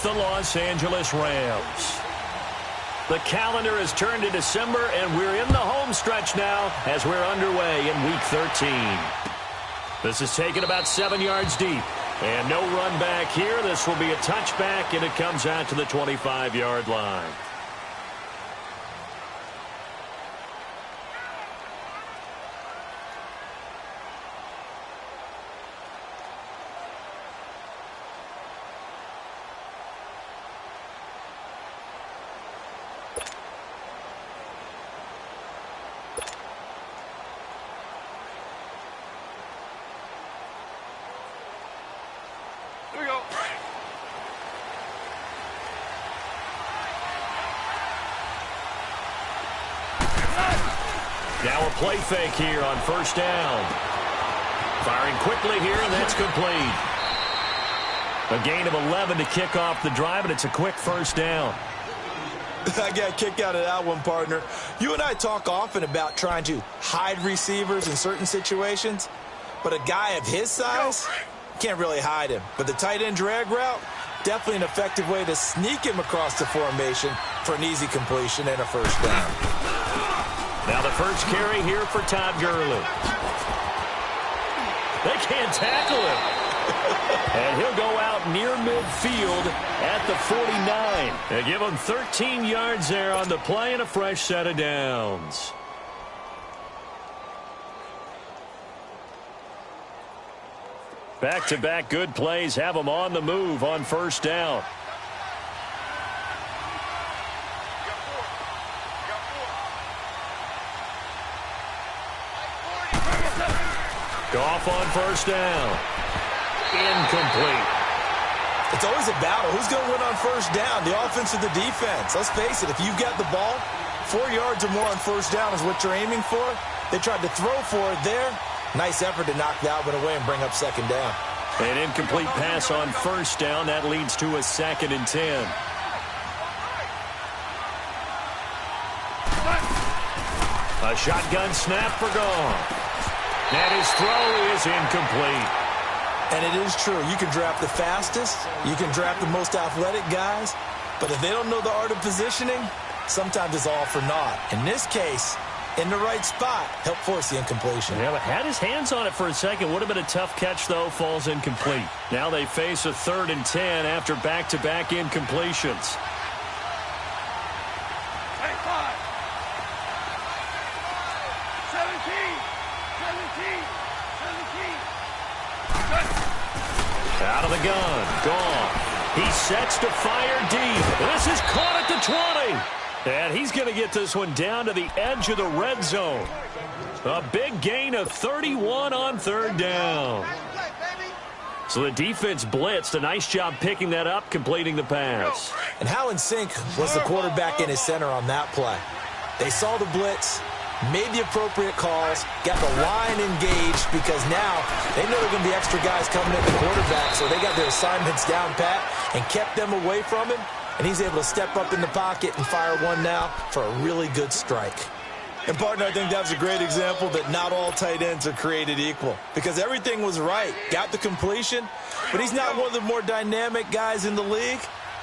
the Los Angeles Rams. The calendar has turned to December, and we're in the home stretch now as we're underway in Week 13. This is taken about 7 yards deep. And no run back here. This will be a touchback, and it comes out to the 25-yard line. Now a play fake here on first down. Firing quickly here, and that's complete. A gain of 11 to kick off the drive, and it's a quick first down. I got a kick out of that one, partner. You and I talk often about trying to hide receivers in certain situations, but a guy of his size can't really hide him. But the tight end drag route, definitely an effective way to sneak him across the formation for an easy completion and a first down. Now the first carry here for Todd Gurley. They can't tackle him. And he'll go out near midfield at the 49. They give him 13 yards there on the play and a fresh set of downs. Back-to-back good plays have him on the move on first down. Goff on first down. Incomplete. It's always a battle. Who's going to win on first down, the offense or the defense? Let's face it, if you've got the ball, 4 yards or more on first down is what you're aiming for. They tried to throw for it there. Nice effort to knock that one away and bring up second down. An incomplete pass on first down. That leads to a 2nd and 10. A shotgun snap for Goff. And his throw is incomplete. And it is true. You can draft the fastest. You can draft the most athletic guys. But if they don't know the art of positioning, sometimes it's all for naught. In this case, in the right spot, help force the incompletion. Yeah, but had his hands on it for a second. Would have been a tough catch, though. Falls incomplete. Now they face a 3rd and 10 after back-to-back incompletions. Out of the gun, Goff. He sets to fire deep. This is caught at the 20. And he's going to get this one down to the edge of the red zone. A big gain of 31 on 3rd down. So the defense blitzed. A nice job picking that up, completing the pass. And how in sync was the quarterback and his center on that play? They saw the blitz, made the appropriate calls, got the line engaged, because now they know there are going to be extra guys coming at the quarterback, so they got their assignments down pat and kept them away from him, and he's able to step up in the pocket and fire one now for a really good strike. And, partner, I think that was a great example that not all tight ends are created equal, because everything was right. Got the completion, but he's not one of the more dynamic guys in the league,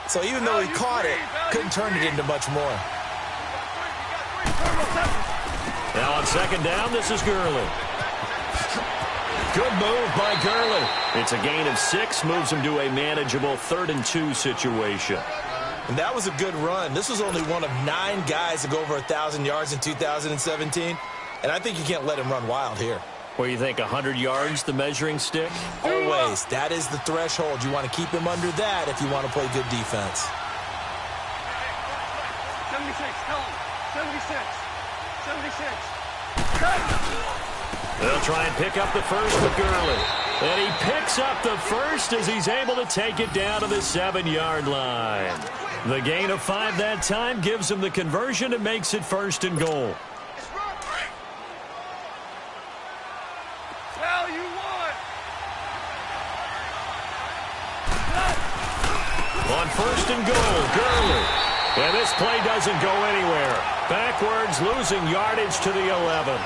so even though he caught it, couldn't turn it into much more. Now on 2nd down, this is Gurley. Good move by Gurley. It's a gain of 6, moves him to a manageable 3rd and 2 situation. And that was a good run. This was only one of 9 guys to go over 1,000 yards in 2017. And I think you can't let him run wild here. What do you think, 100 yards, the measuring stick? Always. That is the threshold. You want to keep him under that if you want to play good defense. 76, tell him. 76. 76. They'll try and pick up the first with Gurley. And he picks up the first as he's able to take it down to the 7-yard line. The gain of 5 that time gives him the conversion and makes it 1st and goal. Well, you won. On 1st and goal, Gurley. And this play doesn't go anywhere. Backwards, losing yardage to the 11.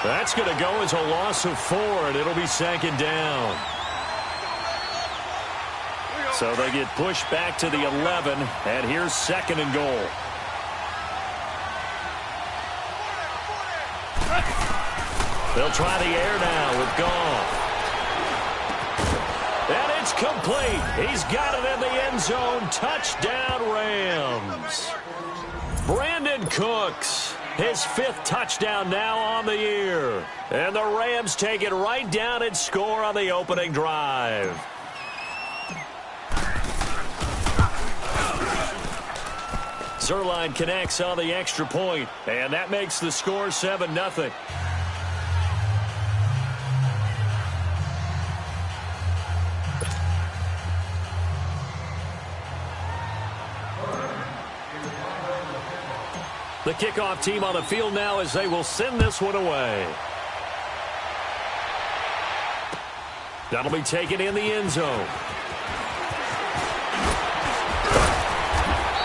That's going to go as a loss of 4, and it'll be 2nd down. So they get pushed back to the 11, and here's 2nd and goal. They'll try the air now with Goff. And it's complete. He's got it in the end zone. Touchdown, Rams. Brandon Cooks, his 5th touchdown now on the year. And the Rams take it right down and score on the opening drive. Zerline connects on the extra point, and that makes the score 7-0. The kickoff team on the field now as they will send this one away. That'll be taken in the end zone.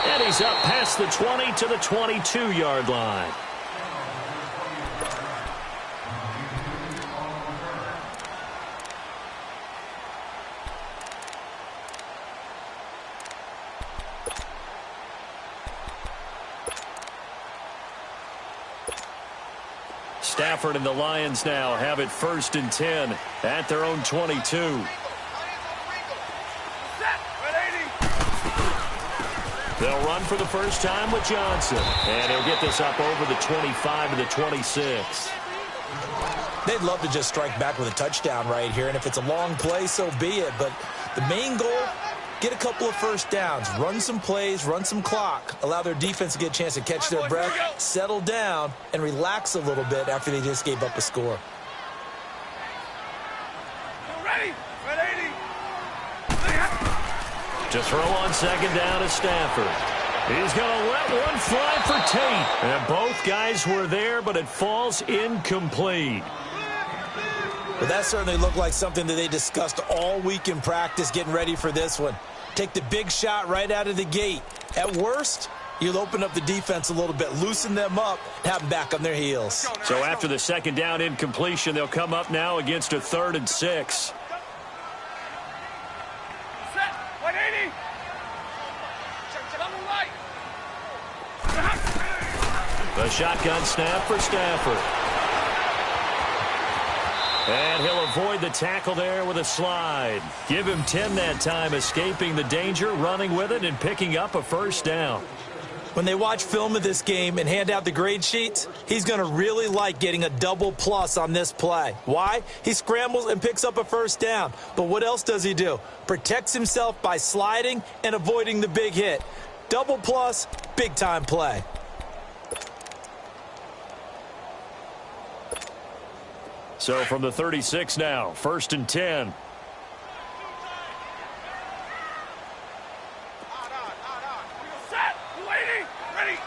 And he's up past the 20 to the 22-yard line. Stafford and the Lions now have it 1st and 10 at their own 22. They'll run for the first time with Johnson. And he'll get this up over the 25 to the 26. They'd love to just strike back with a touchdown right here. And if it's a long play, so be it. But the main goal, get a couple of first downs, run some plays, run some clock, allow their defense to get a chance to catch their breath, settle down, and relax a little bit after they just gave up a score. To throw on 2nd down is Stafford. He's going to let one fly for Tate. And both guys were there, but it falls incomplete. Well, that certainly looked like something that they discussed all week in practice getting ready for this one. Take the big shot right out of the gate. At worst, you'll open up the defense a little bit, loosen them up, have them back on their heels. So after the 2nd down incompletion, they'll come up now against a 3rd and 6. The shotgun snap for Stafford. And he'll avoid the tackle there with a slide. Give him 10 that time, escaping the danger, running with it, and picking up a 1st down. When they watch film of this game and hand out the grade sheets, he's going to really like getting a double plus on this play. Why? He scrambles and picks up a 1st down. But what else does he do? Protects himself by sliding and avoiding the big hit. Double plus, big-time play. So from the 36 now, 1st and 10. Set, waiting, ready.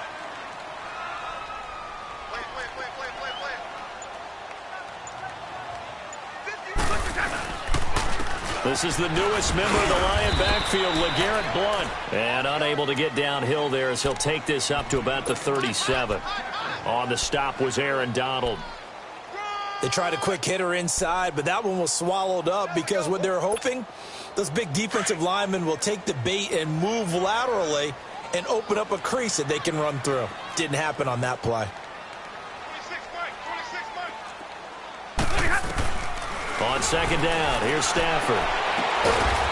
This is the newest member of the Lion backfield, LeGarrette Blount. And unable to get downhill there as he'll take this up to about the 37. On the stop was Aaron Donald. They tried a quick hitter inside, but that one was swallowed up because what they're hoping, those big defensive linemen will take the bait and move laterally and open up a crease that they can run through. Didn't happen on that play. On 2nd down, here's Stafford.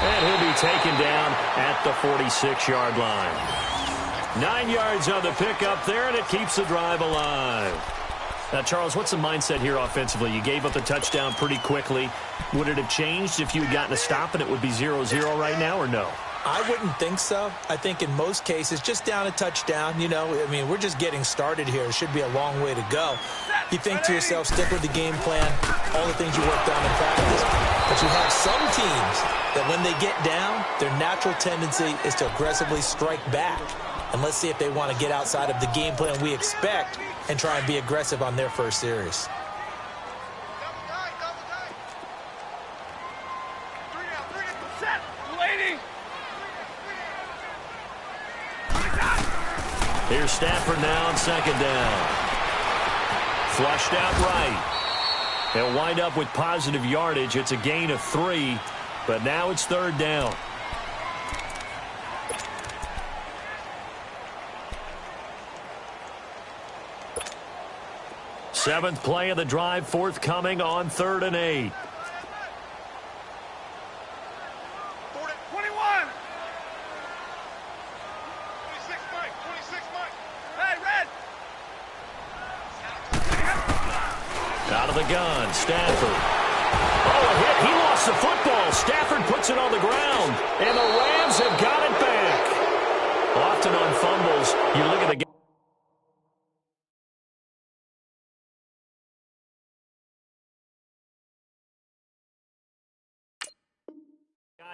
And he'll be taken down at the 46-yard line. 9 yards on the pickup there, and it keeps the drive alive. Now, Charles, what's the mindset here offensively? You gave up the touchdown pretty quickly. Would it have changed if you had gotten a stop and it would be 0-0 right now, or no? I wouldn't think so. I think in most cases, just down a touchdown, you know, I mean, we're just getting started here. It should be a long way to go. You think to yourself, stick with the game plan, all the things you worked on in practice. But you have some teams that when they get down, their natural tendency is to aggressively strike back. And let's see if they want to get outside of the game plan we expect and try and be aggressive on their first series. Here's Stafford now on 2nd down. Flushed out right. He'll wind up with positive yardage. It's a gain of 3, but now it's 3rd down. Seventh play of the drive forthcoming on 3rd and 8. 21. 26 Mike. 26 Mike. Hey, Red. Out of the gun, Stafford. Oh, a hit. He lost the football. Stafford puts it on the ground, and the Rams have got it back. Often on fumbles, you look at the guy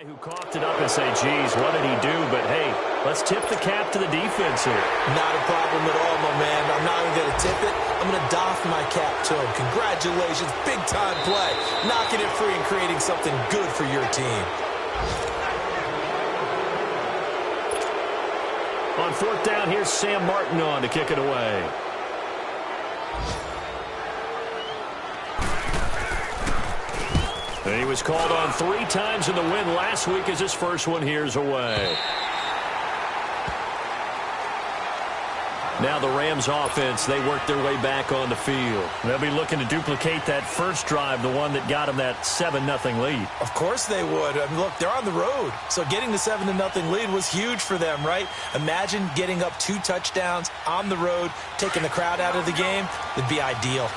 who coughed it up and say, geez, what did he do? But, hey, let's tip the cap to the defense here. Not a problem at all, my man. I'm not even going to tip it. I'm going to doff my cap to him. Congratulations. Big-time play. Knocking it free and creating something good for your team. On 4th down, here's Sam Martin on to kick it away. And he was called on 3 times in the win last week as his first one here's away. Now the Rams offense, they work their way back on the field. They'll be looking to duplicate that first drive, the one that got them that 7-0 lead. Of course they would. I mean, look, they're on the road. So getting the 7-0 lead was huge for them, right? Imagine getting up 2 touchdowns on the road, taking the crowd out of the game. It'd be ideal.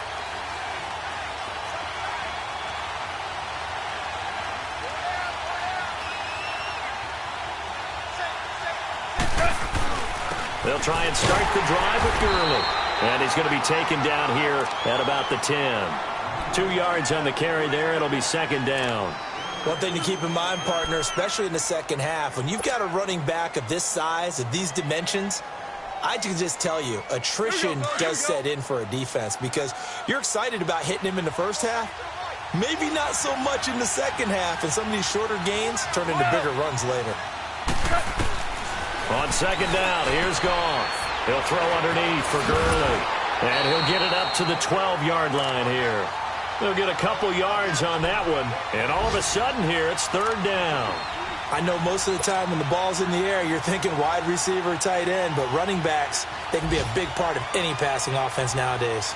They'll try and start the drive with Gurley. And he's going to be taken down here at about the 10. 2 yards on the carry there. It'll be 2nd down. One thing to keep in mind, partner, especially in the second half, when you've got a running back of this size, of these dimensions, I can just tell you, attrition does set in for a defense because you're excited about hitting him in the first half. Maybe not so much in the second half, and some of these shorter gains turn into bigger runs later. On 2nd down, here's Goff. He'll throw underneath for Gurley. And he'll get it up to the 12-yard line here. They'll get a couple yards on that one. And all of a sudden here, it's 3rd down. I know most of the time when the ball's in the air, you're thinking wide receiver, tight end, but running backs, they can be a big part of any passing offense nowadays.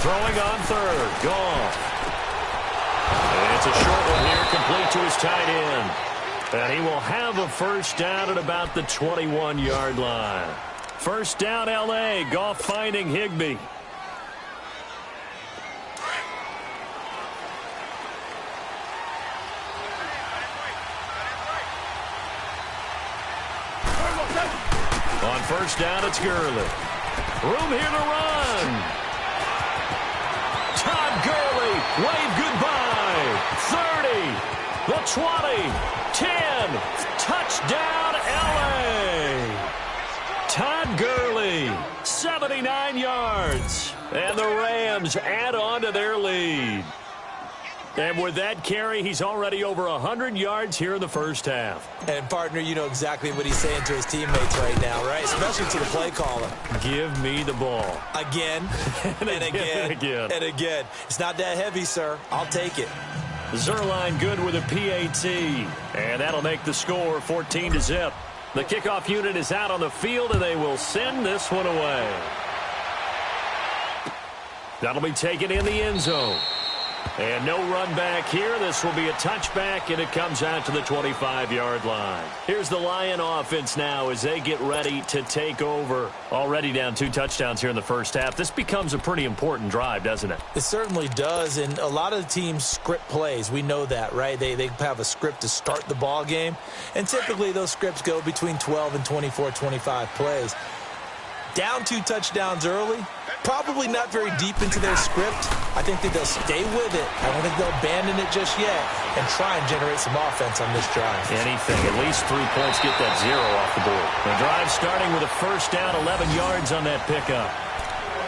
Throwing on 3rd, Goff. And it's a short one here, complete to his tight end. And he will have a first down at about the 21-yard line. First down, L.A. Goff finding Higbee. On first down, it's Gurley. Room here to run. Gurley, wave goodbye. 30, the 20, 10, touchdown L.A. Todd Gurley, 79 yards. And the Rams add on to their lead. And with that carry, he's already over 100 yards here in the first half. And, partner, you know exactly what he's saying to his teammates right now, right? Especially to the play caller. Give me the ball. Again, and again, and again. It's not that heavy, sir. I'll take it. Zerline good with a PAT. And that'll make the score 14-0. The kickoff unit is out on the field, and they will send this one away. That'll be taken in the end zone. And no run back here. This will be a touchback, and it comes out to the 25-yard line. Here's the Lion offense now as they get ready to take over. Already down 2 touchdowns here in the first half. This becomes a pretty important drive, doesn't it? It certainly does, and a lot of the teams script plays. We know that, right? They have a script to start the ball game, and typically those scripts go between 12 and 24, 25 plays. Down 2 touchdowns early, probably not very deep into their script. I think that they'll stay with it. I don't think they'll abandon it just yet and try and generate some offense on this drive. Anything, at least 3 points, get that 0 off the board. The drive starting with a first down, 11 yards on that pickup.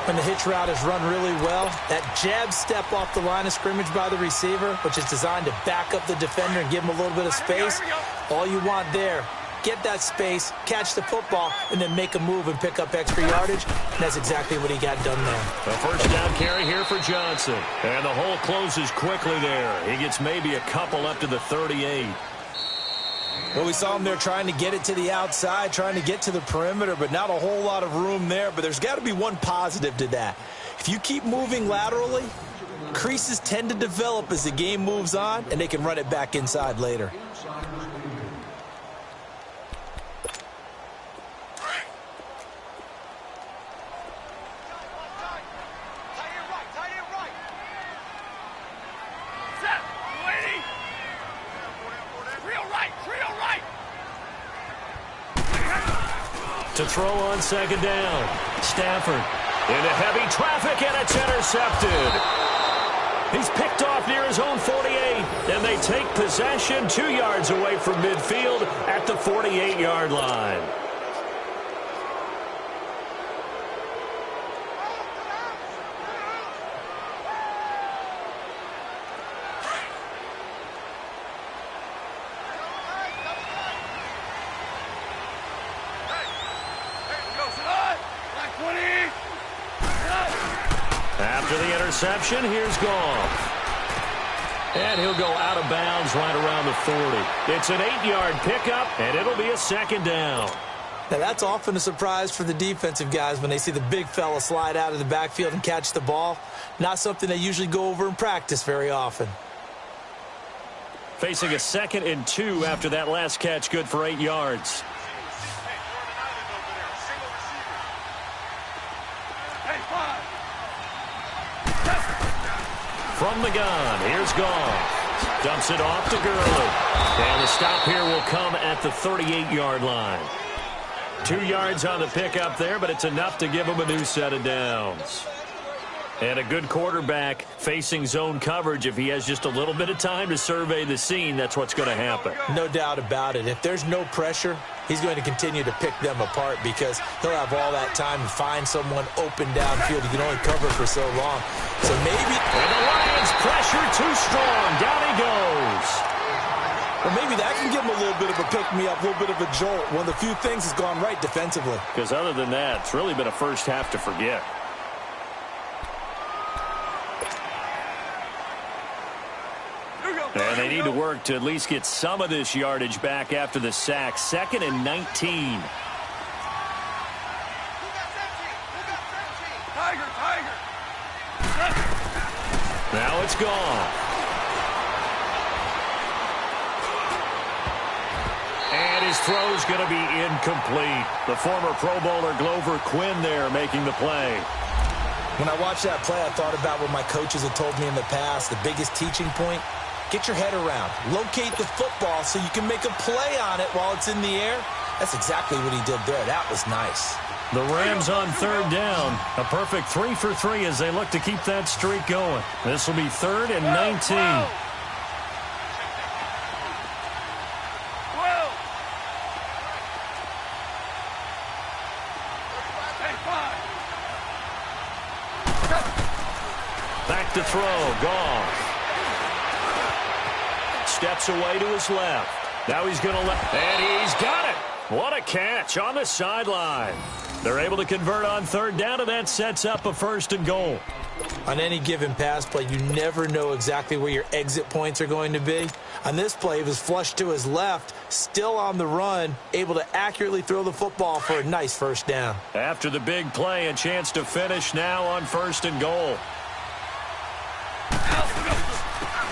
When the hitch route is run really well, that jab step off the line of scrimmage by the receiver, which is designed to back up the defender and give him a little bit of space, all you want there, get that space, catch the football, and then make a move and pick up extra yardage. And that's exactly what he got done there. A first down carry here for Johnson. And the hole closes quickly there. He gets maybe a couple up to the 38. Well, we saw him there trying to get it to the outside, trying to get to the perimeter, but not a whole lot of room there. But there's got to be one positive to that. If you keep moving laterally, creases tend to develop as the game moves on, and they can run it back inside later. To throw on second down. Stafford into heavy traffic, and it's intercepted. He's picked off near his own 48, and they take possession 2 yards away from midfield at the 48-yard line. After the interception, here's Goff. And he'll go out of bounds right around the 40. It's an 8-yard pickup, and it'll be a second down. Now, that's often a surprise for the defensive guys when they see the big fella slide out of the backfield and catch the ball. Not something they usually go over in practice very often. Facing a 2nd and 2 after that last catch, good for 8 yards. From the gun, here's Goff. Dumps it off to Gurley. And the stop here will come at the 38-yard line. 2 yards on the pickup there, but it's enough to give him a new set of downs. And a good quarterback facing zone coverage. If he has just a little bit of time to survey the scene, that's what's going to happen. No doubt about it. If there's no pressure, he's going to continue to pick them apart because he'll have all that time to find someone open downfield. He can only cover for so long. So maybe... And the Lions pressure too strong. Down he goes. Well, maybe that can give him a little bit of a pick-me-up, a little bit of a jolt. One of the few things has gone right defensively. Because other than that, it's really been a first half to forget. And they need to work to at least get some of this yardage back after the sack. 2nd and 19. Now it's gone. And his throw's going to be incomplete. The former Pro Bowler Glover Quinn there making the play. When I watched that play, I thought about what my coaches had told me in the past. The biggest teaching point, get your head around. Locate the football so you can make a play on it while it's in the air. That's exactly what he did there. That was nice. The Rams on 3rd down. A perfect 3 for 3 as they look to keep that streak going. This will be 3rd and 19. Back to throw. Goff. Steps away to his left. Now he's going to let... And he's got it. What a catch on the sideline. They're able to convert on 3rd down, and that sets up a 1st and goal. On any given pass play, you never know exactly where your exit points are going to be. On this play, he was flushed to his left, still on the run, able to accurately throw the football for a nice 1st down. After the big play, a chance to finish now on 1st and goal.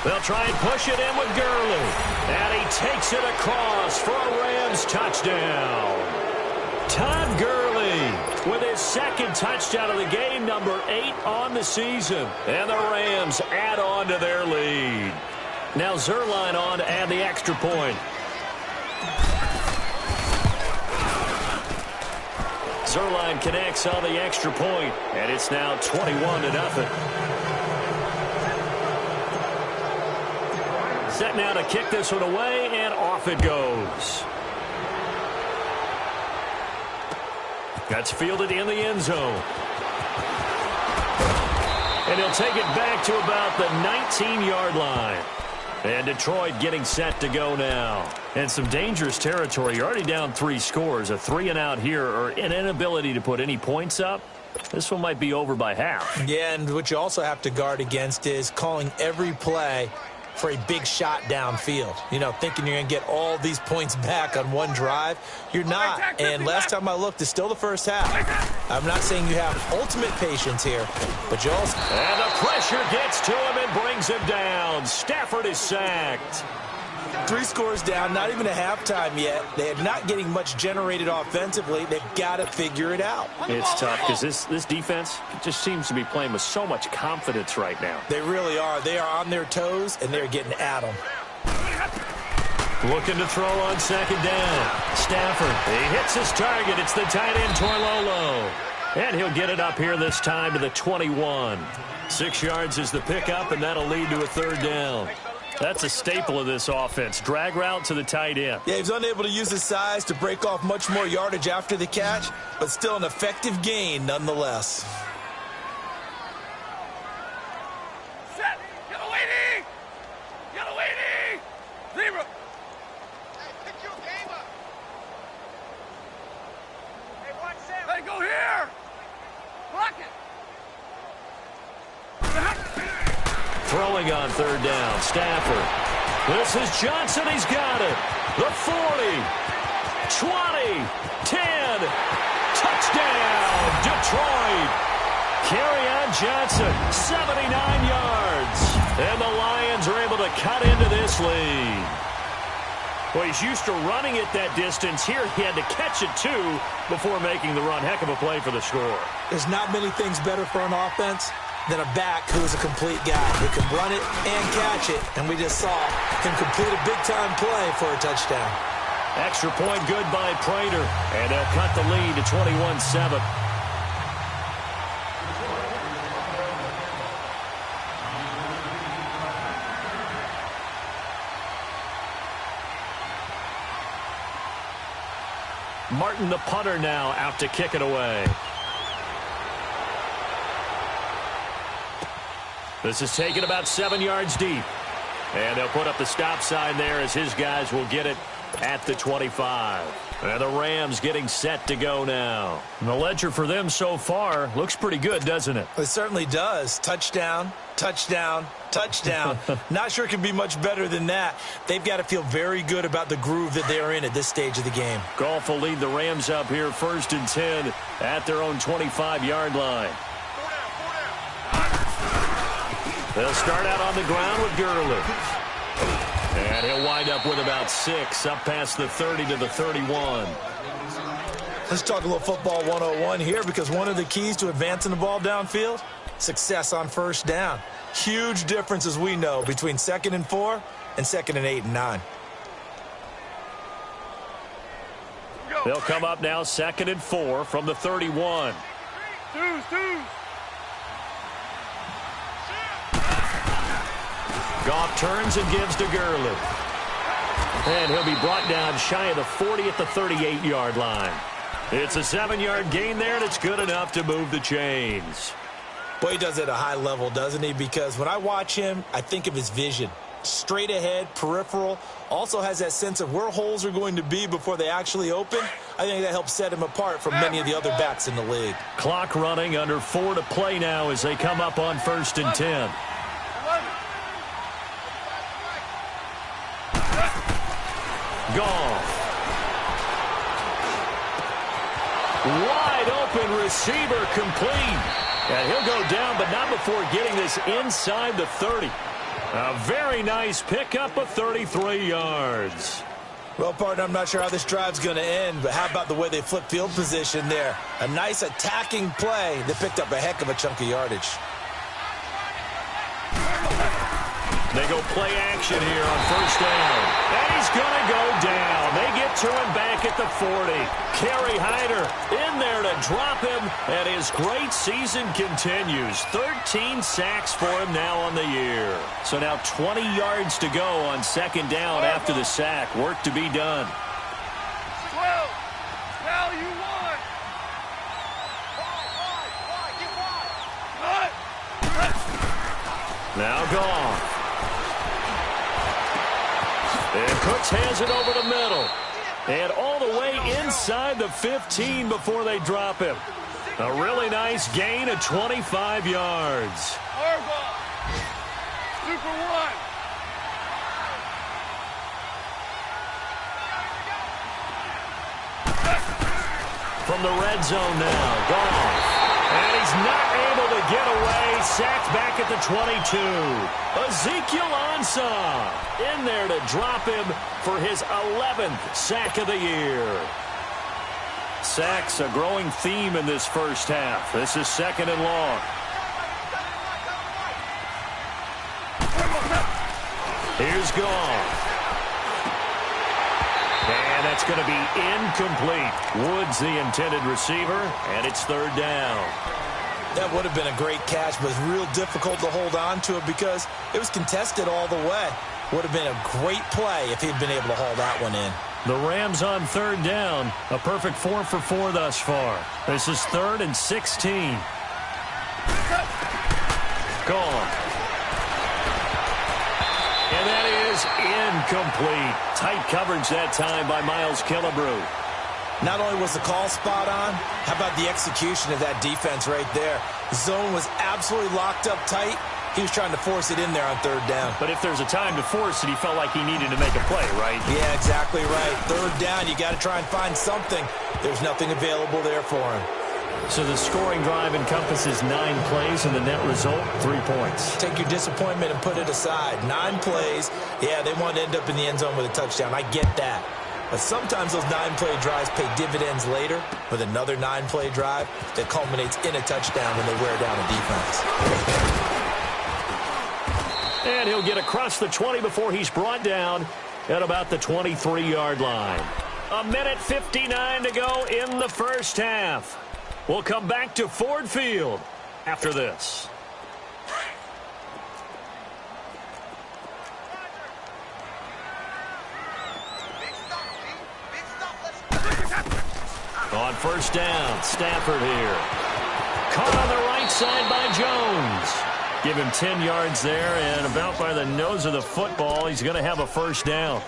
They'll try and push it in with Gurley. And he takes it across for a Rams touchdown. Todd Gurley with his 2nd touchdown of the game, number 8 on the season. And the Rams add on to their lead. Now Zerline on to add the extra point. Zerline connects on the extra point, and it's now 21-0. Set now to kick this one away, and off it goes. That's fielded in the end zone. And he'll take it back to about the 19-yard line. And Detroit getting set to go now. And some dangerous territory. You're already down 3 scores. A 3-and-out here, or an inability to put any points up. This one might be over by half. Yeah, and what you also have to guard against is calling every play for a big shot downfield. You know, thinking you're going to get all these points back on one drive. You're not. And last time I looked, it's still the first half. I'm not saying you have ultimate patience here, but you also... And the pressure gets to him and brings him down. Stafford is sacked. 3 scores down, not even a halftime yet. They are not getting much generated offensively. They've got to figure it out. It's tough because this defense just seems to be playing with so much confidence right now. They really are. They are on their toes, and they're getting at them. Looking to throw on second down. Stafford, he hits his target. It's the tight end, Torlolo. And he'll get it up here this time to the 21. 6 yards is the pickup, and that'll lead to a 3rd down. That's a staple of this offense. Drag route to the tight end. Yeah, he's unable to use his size to break off much more yardage after the catch, but still an effective gain nonetheless. Set. Get away, D. Get away, D. Zero. Hey, pick your game up. Hey, watch Sam. Hey, go here. Block it. Throwing on 3rd down, Stafford. This is Johnson, he's got it. The 40, 20, 10, touchdown, Detroit. Kerryon Johnson, 79 yards. And the Lions are able to cut into this lead. Well, he's used to running it that distance. Here he had to catch it, too, before making the run. Heck of a play for the score. There's not many things better for an offense than a back who is a complete guy who can run it and catch it. And we just saw him complete a big-time play for a touchdown. Extra point good by Prater. And they'll cut the lead to 21-7. Martin, the punter, now out to kick it away. This is taken about 7 yards deep. And they'll put up the stop sign there as his guys will get it at the 25. And the Rams getting set to go now. And the ledger for them so far looks pretty good, doesn't it? It certainly does. Touchdown, touchdown, touchdown. Not sure it can be much better than that. They've got to feel very good about the groove that they're in at this stage of the game. Goff will lead the Rams up here 1st and 10 at their own 25-yard line. They'll start out on the ground with Gurley. And he'll wind up with about 6, up past the 30 to the 31. Let's talk a little football 101 here, because one of the keys to advancing the ball downfield, success on 1st down. Huge difference, as we know, between 2nd and 4 and 2nd and 8 and 9. They'll come up now 2nd and 4 from the 31. Deuce. Goff turns and gives to Gurley. And he'll be brought down shy of the 40 at the 38-yard line. It's a 7-yard gain there, and it's good enough to move the chains. Boy, he does it at a high level, doesn't he? Because when I watch him, I think of his vision. Straight ahead, peripheral. Also has that sense of where holes are going to be before they actually open. I think that helps set him apart from many of the other backs in the league. Clock running, under 4 to play now as they come up on 1st and 10. Goff. Wide open receiver complete. And he'll go down, but not before getting this inside the 30. A very nice pickup of 33 yards. Well, partner, I'm not sure how this drive's going to end, but how about the way they flip field position there? A nice attacking play that picked up a heck of a chunk of yardage. They go play action here on 1st down. And he's going to go down. They get to him back at the 40. Kerry Hyder in there to drop him, and his great season continues. 13 sacks for him now on the year. So now 20 yards to go on 2nd down after the sack. Work to be done. 12. Now you won. Now Goff. Cooks has it over the middle. And all the way inside the 15 before they drop him. A really nice gain of 25 yards. Super one. From the red zone now, Goff. And he's not able to get away. Sacked back at the 22. Ezekiel Ansah in there to drop him for his 11th sack of the year. Sacks a growing theme in this first half. This is 2nd and long. Here's Goff. And that's going to be incomplete. Woods the intended receiver, and it's 3rd down. That would have been a great catch, but it's real difficult to hold on to it because it was contested all the way. Would have been a great play if he'd been able to haul that one in. The Rams on 3rd down. A perfect 4 for 4 thus far. This is 3rd and 16. Gone. And that is incomplete. Tight coverage that time by Miles Killebrew. Not only was the call spot on, how about the execution of that defense right there? The zone was absolutely locked up tight. He was trying to force it in there on 3rd down. But if there's a time to force it, he felt like he needed to make a play, right? Yeah, exactly right. 3rd down, you got to try and find something. There's nothing available there for him. So the scoring drive encompasses 9 plays, and the net result, 3 points. Take your disappointment and put it aside. 9 plays. Yeah, they want to end up in the end zone with a touchdown. I get that. But sometimes those 9-play drives pay dividends later with another 9-play drive that culminates in a touchdown when they wear down a defense. And he'll get across the 20 before he's brought down at about the 23-yard line. 1:59 to go in the first half. We'll come back to Ford Field after this. On 1st down, Stafford here. Caught on the right side by Jones. Give him 10 yards there, and about by the nose of the football, he's going to have a 1st down.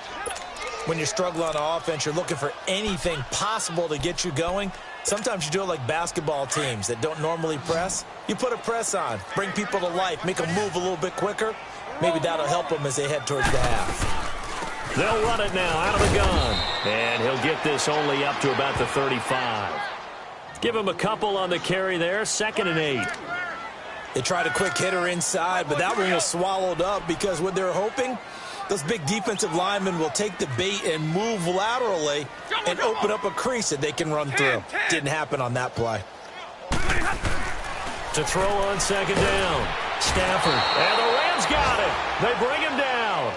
When you're struggling on offense, you're looking for anything possible to get you going. Sometimes you do it like basketball teams that don't normally press. You put a press on, bring people to life, make them move a little bit quicker. Maybe that'll help them as they head towards the half. They'll run it now out of the gun. And he'll get this only up to about the 35. Give him a couple on the carry there. 2nd and 8. They tried a quick hitter inside, but that one was swallowed up because what they're hoping, those big defensive linemen will take the bait and move laterally and open up a crease that they can run through. Didn't happen on that play. To throw on 2nd down. Stafford. And the Rams got it. They bring him down.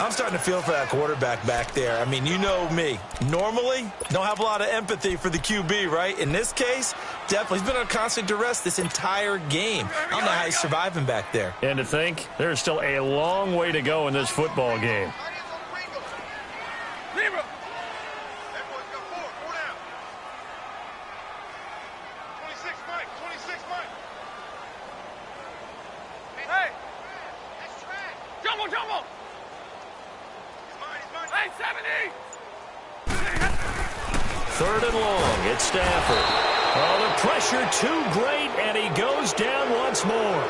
I'm starting to feel for that quarterback back there. I mean, you know me. Normally, don't have a lot of empathy for the QB, right? In this case, definitely. He's been under constant duress this entire game. I don't know how he's surviving back there. And to think, there's still a long way to go in this football game. Zero. Hey! Jumbo, jumbo! Hey, 70! 3rd and long. It's Stafford. Oh, the pressure too great, and he goes down once more.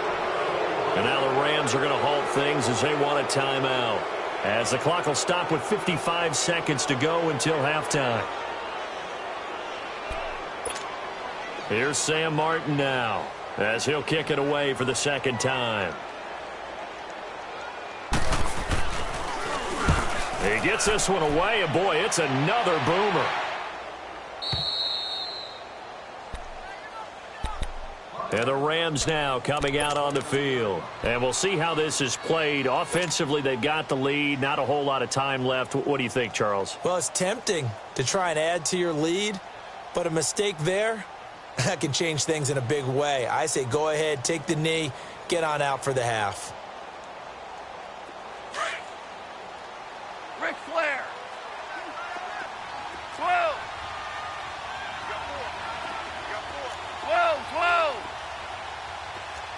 And now the Rams are going to halt things as they want a timeout. As the clock will stop with 55 seconds to go until halftime. Here's Sam Martin now as he'll kick it away for the 2nd time. He gets this one away, and boy, it's another boomer. And the Rams now coming out on the field. And we'll see how this is played. Offensively, they've got the lead. Not a whole lot of time left. What do you think, Charles? Well, it's tempting to try and add to your lead, but a mistake there, that can change things in a big way. I say go ahead, take the knee, get on out for the half. Ric Flair. 12. 12.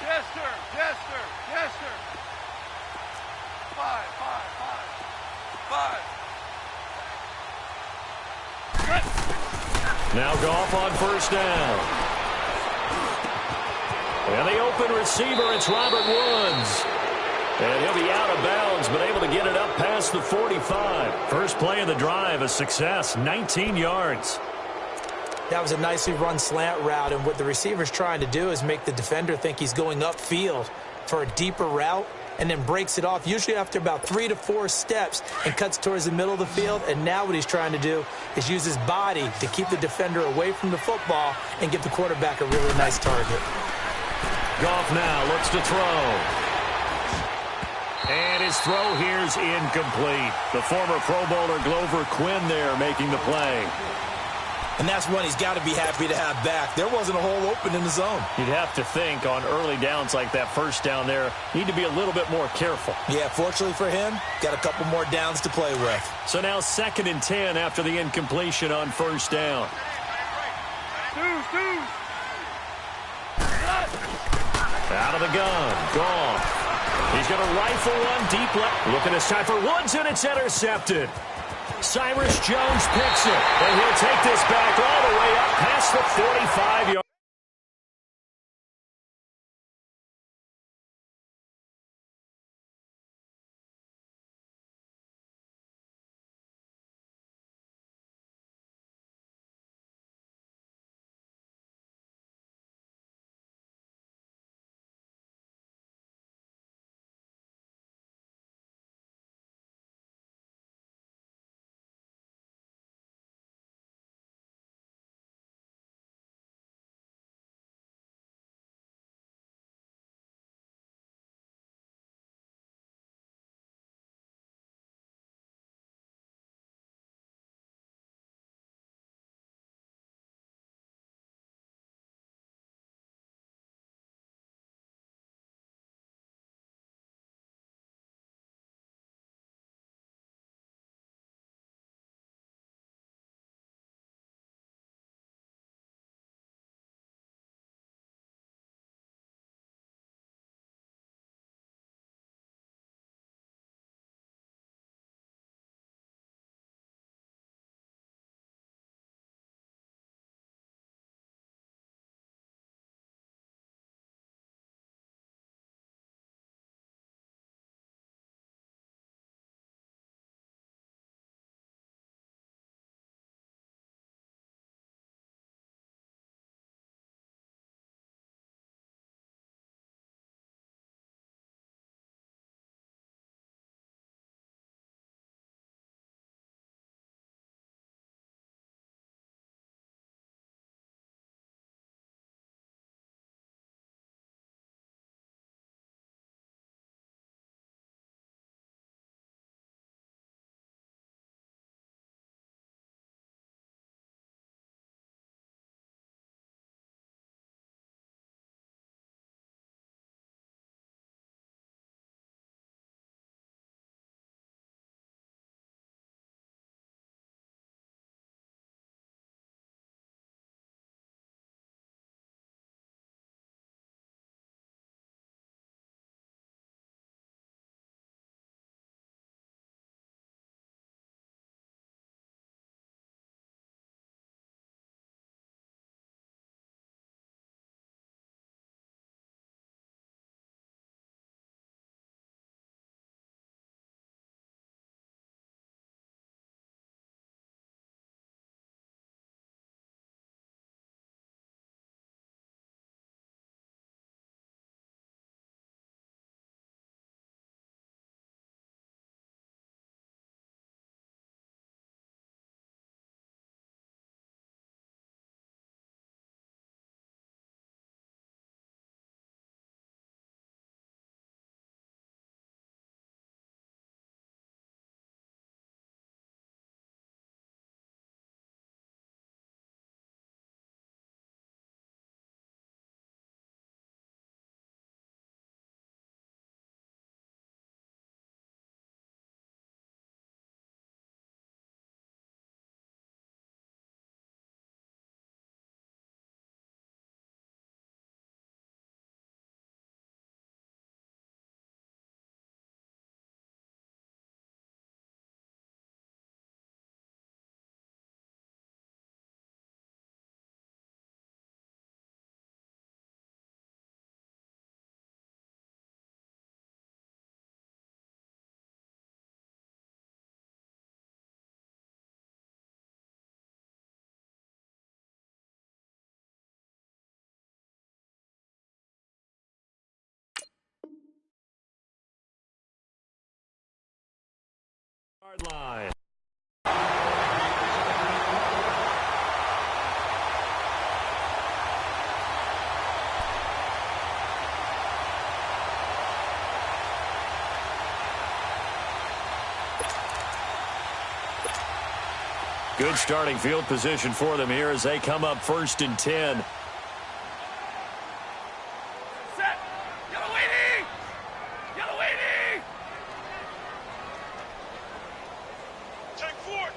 Yes, sir. Yes, sir. Yes, sir. 5. Now Goff on first down. And the open receiver, it's Robert Woods. And he'll be out of bounds, but able to get it up past the 45. First play of the drive, a success, 19 yards. That was a nicely run slant route, and what the receiver's trying to do is make the defender think he's going upfield for a deeper route, and then breaks it off, usually after about 3 to 4 steps, and cuts towards the middle of the field. And now what he's trying to do is use his body to keep the defender away from the football and give the quarterback a really nice target. Goff now looks to throw. And his throw here's incomplete. The former Pro Bowler Glover Quinn there making the play. And that's one he's got to be happy to have back. There wasn't a hole open in the zone. You'd have to think on early downs like that first down there, need to be a little bit more careful. Yeah, fortunately for him, got a couple more downs to play with. So now 2nd and 10 after the incompletion on first down. Out of the gun, Goff. He's going to rifle one deep left. Looking this time for Woods, and it's intercepted. Cyrus Jones picks it, and he'll take this back all the way up past the 45-yard. Line. Good starting field position for them here as they come up 1st and 10. Set. Yellow waiting. Yellow waiting. Take four.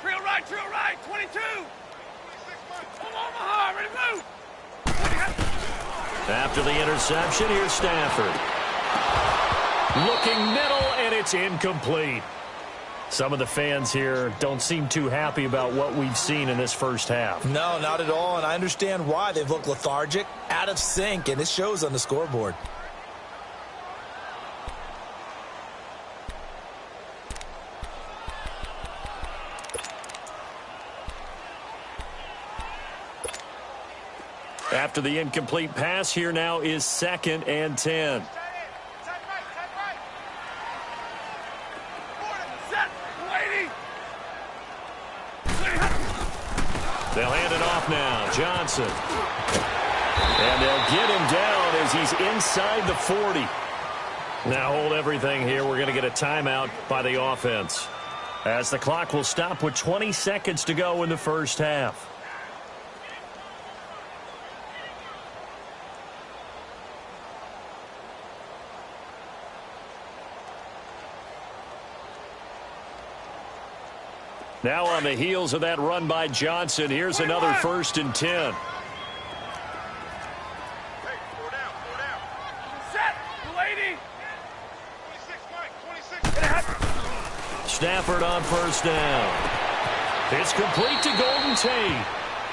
Trail right. 22. Omaha, ready to move. After the interception, here's Stafford. Looking middle, and it's incomplete. Some of the fans here don't seem too happy about what we've seen in this first half. No, not at all, and I understand why. They've looked lethargic, out of sync, and it shows on the scoreboard. After the incomplete pass, here now is 2nd and 10. They'll hand it off now. Johnson. And they'll get him down as he's inside the 40. Now hold everything here. We're going to get a timeout by the offense, as the clock will stop with 20 seconds to go in the first half. Now on the heels of that run by Johnson, here's another 1st and 10. Hey, four down. Set. Lady. 26. Stafford on 1st down. It's complete to Golden Tate.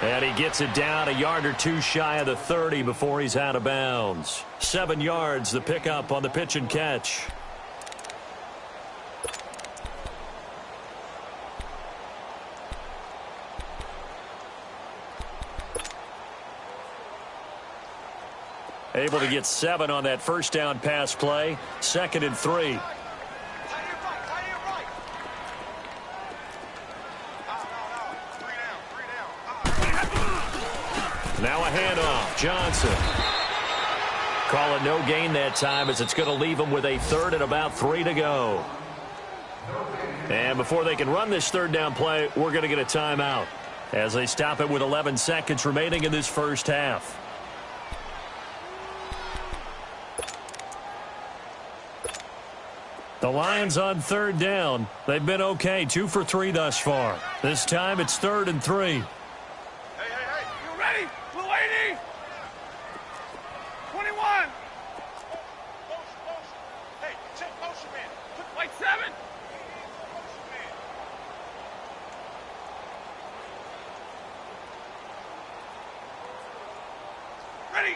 And he gets it down a yard or two shy of the 30 before he's out of bounds. 7 yards, the pickup on the pitch and catch. Able to get 7 on that first down pass play. 2nd and 3. Now a handoff. Johnson. Call it no gain that time, as it's going to leave him with a 3rd and about 3 to go. And before they can run this 3rd down play, we're going to get a timeout as they stop it with 11 seconds remaining in this first half. The Lions on 3rd down. They've been okay, 2 for 3 thus far. This time it's 3rd and 3. Hey. You ready? Blue 80. 21. Motion. Hey, check motion, man. White 7. Ready.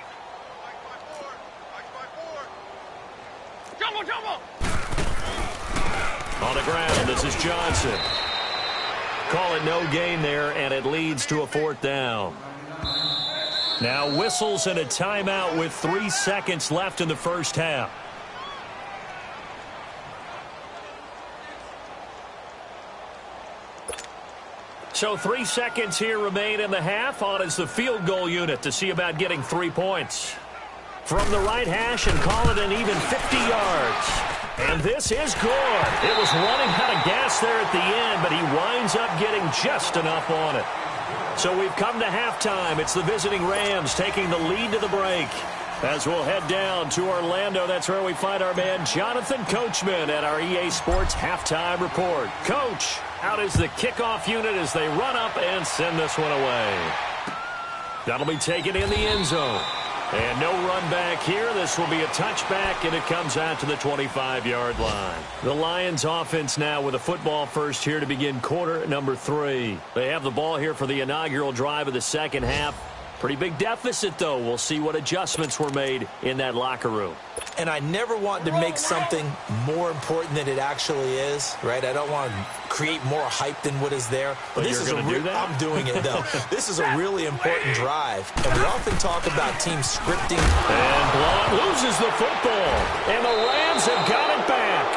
Jumbo. On the ground, this is Johnson. Call it no gain there, and it leads to a 4th down. Now whistles and a timeout with 3 seconds left in the first half. So 3 seconds here remain in the half. On is the field goal unit to see about getting 3 points. From the right hash, and call it an even 50 yards. And this is good. It was running out of gas there at the end, but he winds up getting just enough on it. So we've come to halftime. It's the visiting Rams taking the lead to the break. As we'll head down to Orlando, that's where we find our man Jonathan Coachman at our EA Sports Halftime Report. Coach, out is the kickoff unit as they run up and send this one away. That'll be taken in the end zone. And no run back here. This will be a touchback, and it comes out to the 25-yard line. The Lions offense now with a football first here to begin quarter number 3. They have the ball here for the inaugural drive of the second half. Pretty big deficit, though. We'll see what adjustments were made in that locker room. And I never want to make something more important than it actually is, right? I don't want to create more hype than what is there. But this is do that? I'm doing it, though. This is a really important drive. And we often talk about team scripting. And Blount loses the football. And the Rams have got it back.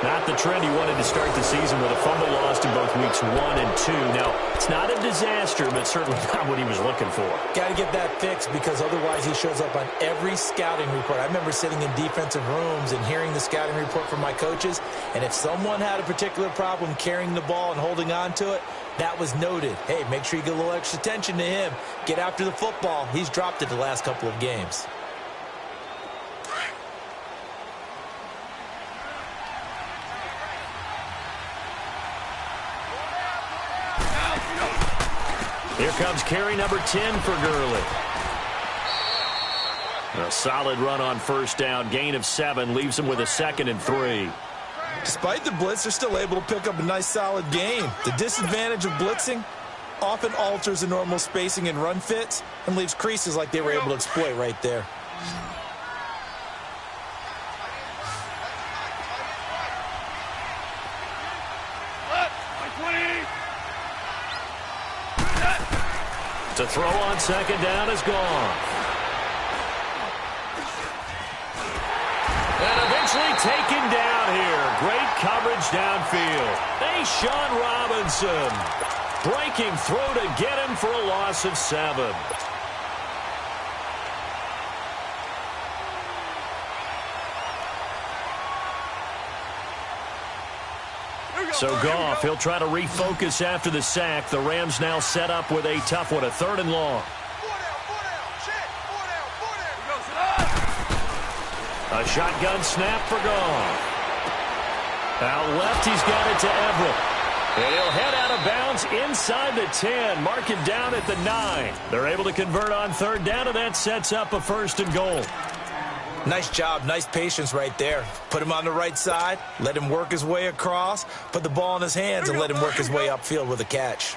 Not the trend he wanted to start the season with a fumble lost in both weeks 1 and 2. Now, it's not a disaster, but certainly not what he was looking for. Got to get that fixed because otherwise he shows up on every scouting report. I remember sitting in defensive rooms and hearing the scouting report from my coaches, and if someone had a particular problem carrying the ball and holding on to it, that was noted. Hey, make sure you get a little extra attention to him. Get after the football. He's dropped it the last couple of games. Here comes carry number 10 for Gurley. A solid run on first down. Gain of 7 leaves him with a 2nd and 3. Despite the blitz, they're still able to pick up a nice, solid gain. The disadvantage of blitzing often alters the normal spacing and run fits and leaves creases like they were able to exploit right there. To throw on second down is gone. And eventually taken down here. Great coverage downfield. Sean Robinson breaking through to get him for a loss of 7. So Goff, he'll try to refocus after the sack. The Rams now set up with a tough one, a 3rd and long. A shotgun snap for Goff. Out left, he's got it to Everett. And he'll head out of bounds inside the 10. Mark it down at the 9. They're able to convert on 3rd down, and that sets up a 1st and goal. Nice job, nice patience right there. Put him on the right side, let him work his way across, put the ball in his hands, and let him work his way upfield with a catch.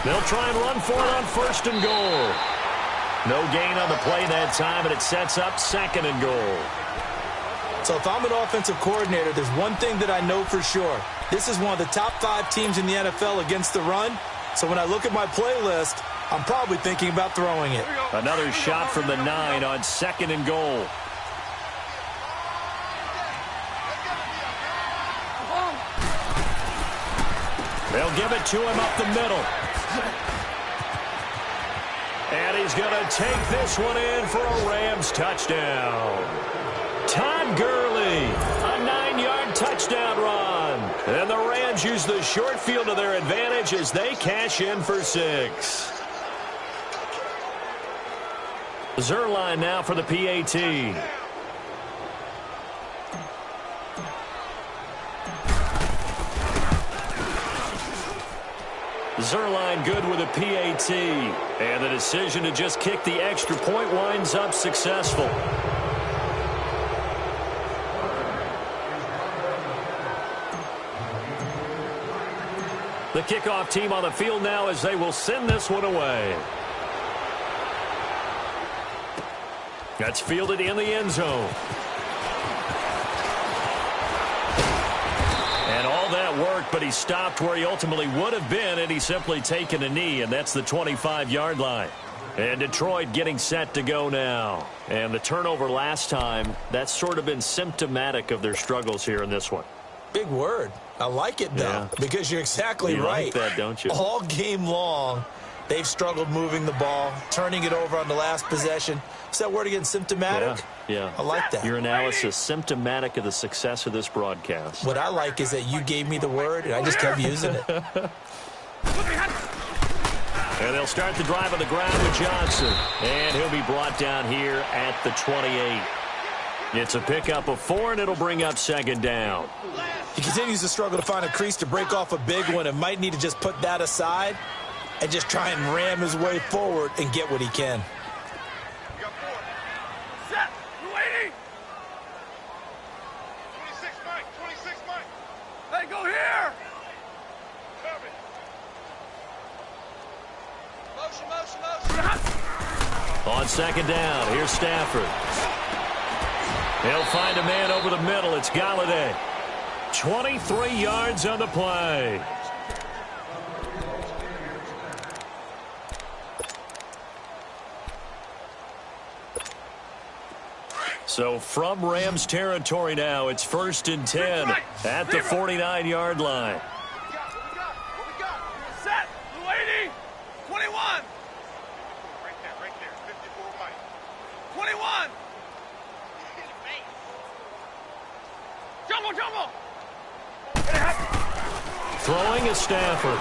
They'll try and run for it on 1st and goal. No gain on the play that time, and it sets up 2nd and goal. So if I'm an offensive coordinator, there's one thing that I know for sure. This is one of the top 5 teams in the NFL against the run. So when I look at my playlist, I'm probably thinking about throwing it. Another shot from the 9 on 2nd and goal. They'll give it to him up the middle. And he's going to take this one in for a Rams touchdown. Todd Gurley, a 9-yard touchdown run. And the Rams use the short field to their advantage as they cash in for 6. Zerline now for the PAT. Zerline good with a PAT. And the decision to just kick the extra point winds up successful. The kickoff team on the field now as they will send this one away. That's fielded in the end zone. And all that worked, but he stopped where he ultimately would have been, and he's simply taken a knee, and that's the 25-yard line. And Detroit getting set to go now. And the turnover last time, that's sort of been symptomatic of their struggles here in this one. Big word. I like it, though, because you're exactly right. You like that, don't you? All game long, they've struggled moving the ball, turning it over on the last possession. Is that word again, symptomatic? Yeah. I like that. Your analysis, symptomatic of the success of this broadcast. What I like is that you gave me the word, and I just kept using it. And they'll start the drive on the ground with Johnson. And he'll be brought down here at the 28. It's a pickup of 4, and it'll bring up 2nd down. He continues to struggle to find a crease to break off a big one and might need to just put that aside and just try and ram his way forward and get what he can. Set. You're waiting. 26, Mike. 26, Mike. Hey, go here. Motion. On 2nd down, here's Stafford. He'll find a man over the middle. It's Galladay. 23 yards on the play. So from Rams territory now, it's 1st and 10 at the 49-yard line. What we got? Set. Blue 80. 21. Right there. 54 Mike. 21. Jumbo. Throwing a Stafford.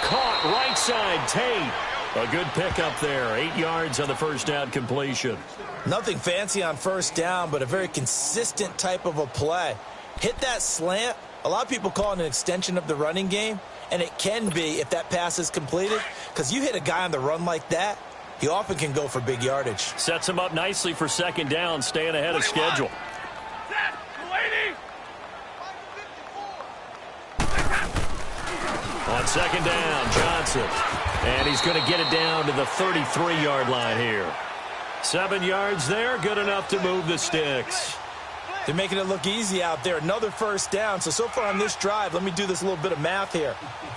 Caught right side, Tate. A good pickup there. 8 yards on the first down completion. Nothing fancy on first down, but a very consistent type of a play. Hit that slant. A lot of people call it an extension of the running game, and it can be if that pass is completed, because you hit a guy on the run like that, he often can go for big yardage. Sets him up nicely for second down, staying ahead of schedule. Set. Blue 80. On second down, Johnson. And he's going to get it down to the 33-yard line here. 7 yards there, good enough to move the sticks. They're making it look easy out there. Another first down. So far on this drive, let me do this little bit of math here.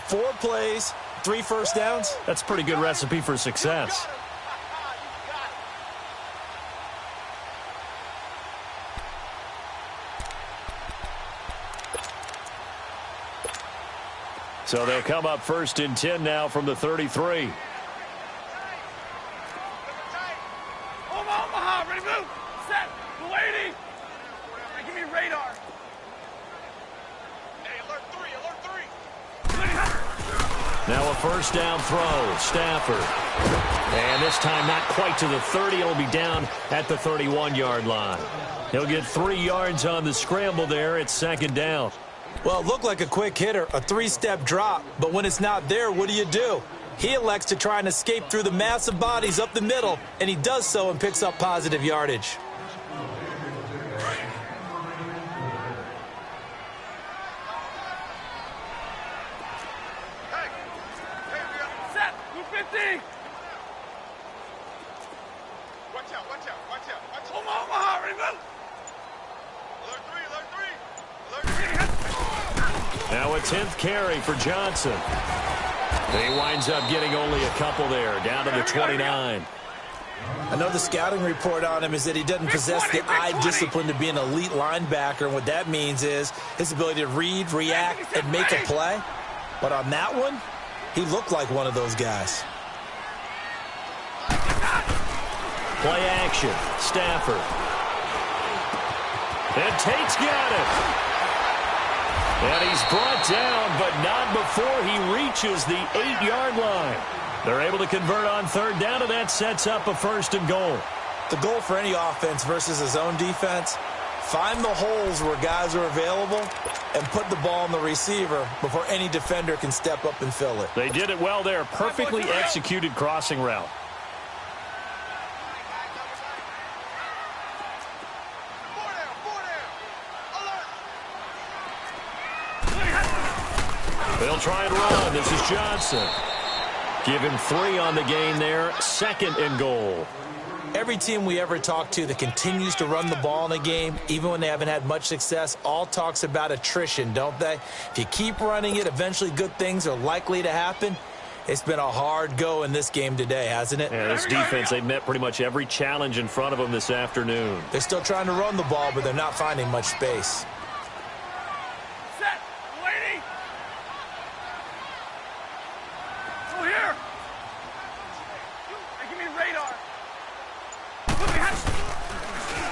4 plays, 3 first downs. That's a pretty good recipe for success. So they'll come up 1st and 10 now from the 33. Omaha, ready to move. Set. Blue 80. Hey, give me radar. Hey, alert 3. Now a first down throw. Stafford. And this time not quite to the 30. It'll be down at the 31-yard line. He'll get 3 yards on the scramble there. It's second down. Well, it looked like a quick hitter, a 3-step drop, but when it's not there, what do? He elects to try and escape through the massive bodies up the middle, and he does so and picks up positive yardage. Set. Blue 50. Watch out. Omaha, ready to move. Alert 3. Now a 10th carry for Johnson. He winds up getting only a couple there, down to the 29. I know the scouting report on him is that he doesn't possess the eye discipline to be an elite linebacker. And what that means is his ability to read, react, and make a play. But on that one, he looked like one of those guys. Play action. Stafford. And Tate's got it. And he's brought down, but not before he reaches the 8-yard line. They're able to convert on third down, and that sets up a 1st and goal. The goal for any offense versus his own defense, find the holes where guys are available and put the ball on the receiver before any defender can step up and fill it. They did it well there. Perfectly executed crossing route. They'll try and run. This is Johnson. Give him 3 on the game there. 2nd and goal. Every team we ever talk to that continues to run the ball in a game, even when they haven't had much success, all talks about attrition, don't they? If you keep running it, eventually good things are likely to happen. It's been a hard go in this game today, hasn't it? Yeah, this defense, they've met pretty much every challenge in front of them this afternoon. They're still trying to run the ball, but they're not finding much space. Set. Lady. Go here. Hey, give me radar.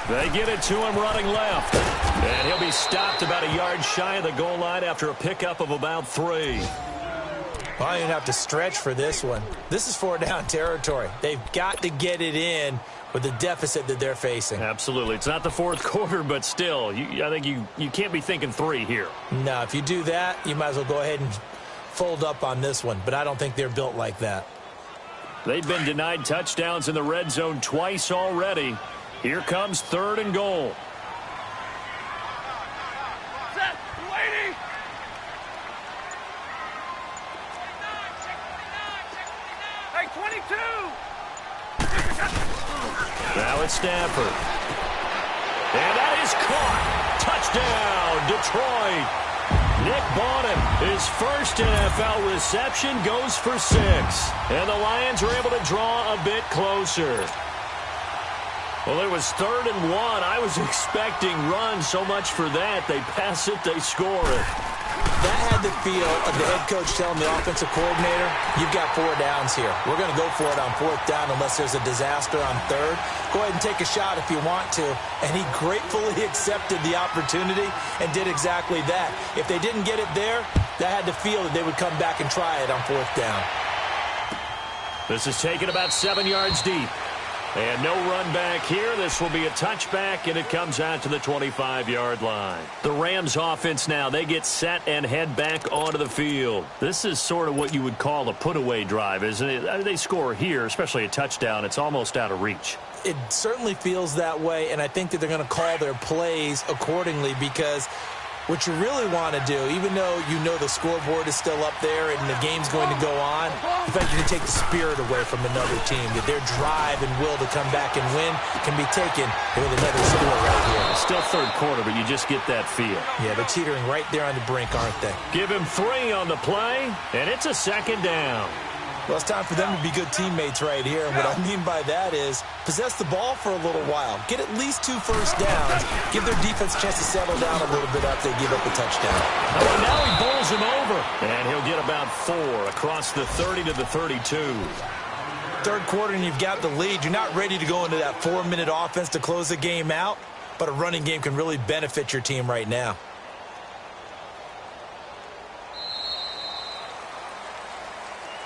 They get it to him running left. And he'll be stopped about a yard shy of the goal line after a pickup of about 3. Well, I don't even have to stretch for this one. This is 4-down territory. They've got to get it in with the deficit that they're facing. Absolutely. It's not the fourth quarter, but still, I think you can't be thinking 3 here. No, if you do that, you might as well go ahead and fold up on this one. But I don't think they're built like that. They've been denied touchdowns in the red zone twice already. Here comes 3rd and goal. Set. Lady. Hey, 22. Now it's Stafford. And that is caught. Touchdown, Detroit. Nick Bonham, his first NFL reception, goes for 6. And the Lions are able to draw a bit closer. Well, it was 3rd and 1. I was expecting run. So much for that. They pass it, they score it. That had the feel of the head coach telling the offensive coordinator, you've got 4 downs here. We're going to go for it on 4th down unless there's a disaster on 3rd. Go ahead and take a shot if you want to. And he gratefully accepted the opportunity and did exactly that. If they didn't get it there, that had the feel that they would come back and try it on 4th down. This is taken about 7 yards deep. And no run back here. This will be a touchback, and it comes out to the 25-yard line. The Rams offense now, they get set and head back onto the field. This is sort of what you would call a put-away drive, isn't it? They score here, especially a touchdown. It's almost out of reach. It certainly feels that way, and I think that they're going to call their plays accordingly because what you really want to do, even though you know the scoreboard is still up there and the game's going to go on, in fact, you can take the spirit away from another team, that their drive and will to come back and win can be taken with another score right here. It's still 3rd quarter, but you just get that feel. Yeah, they're teetering right there on the brink, aren't they? Give him 3 on the play, and it's a 2nd down. Well, it's time for them to be good teammates right here. And what I mean by that is possess the ball for a little while. Get at least 2 first downs. Give their defense a chance to settle down a little bit after they give up a touchdown. Oh, now he bowls him over. And he'll get about 4 across the 30 to the 32. 3rd quarter and you've got the lead. You're not ready to go into that 4-minute offense to close the game out. But a running game can really benefit your team right now.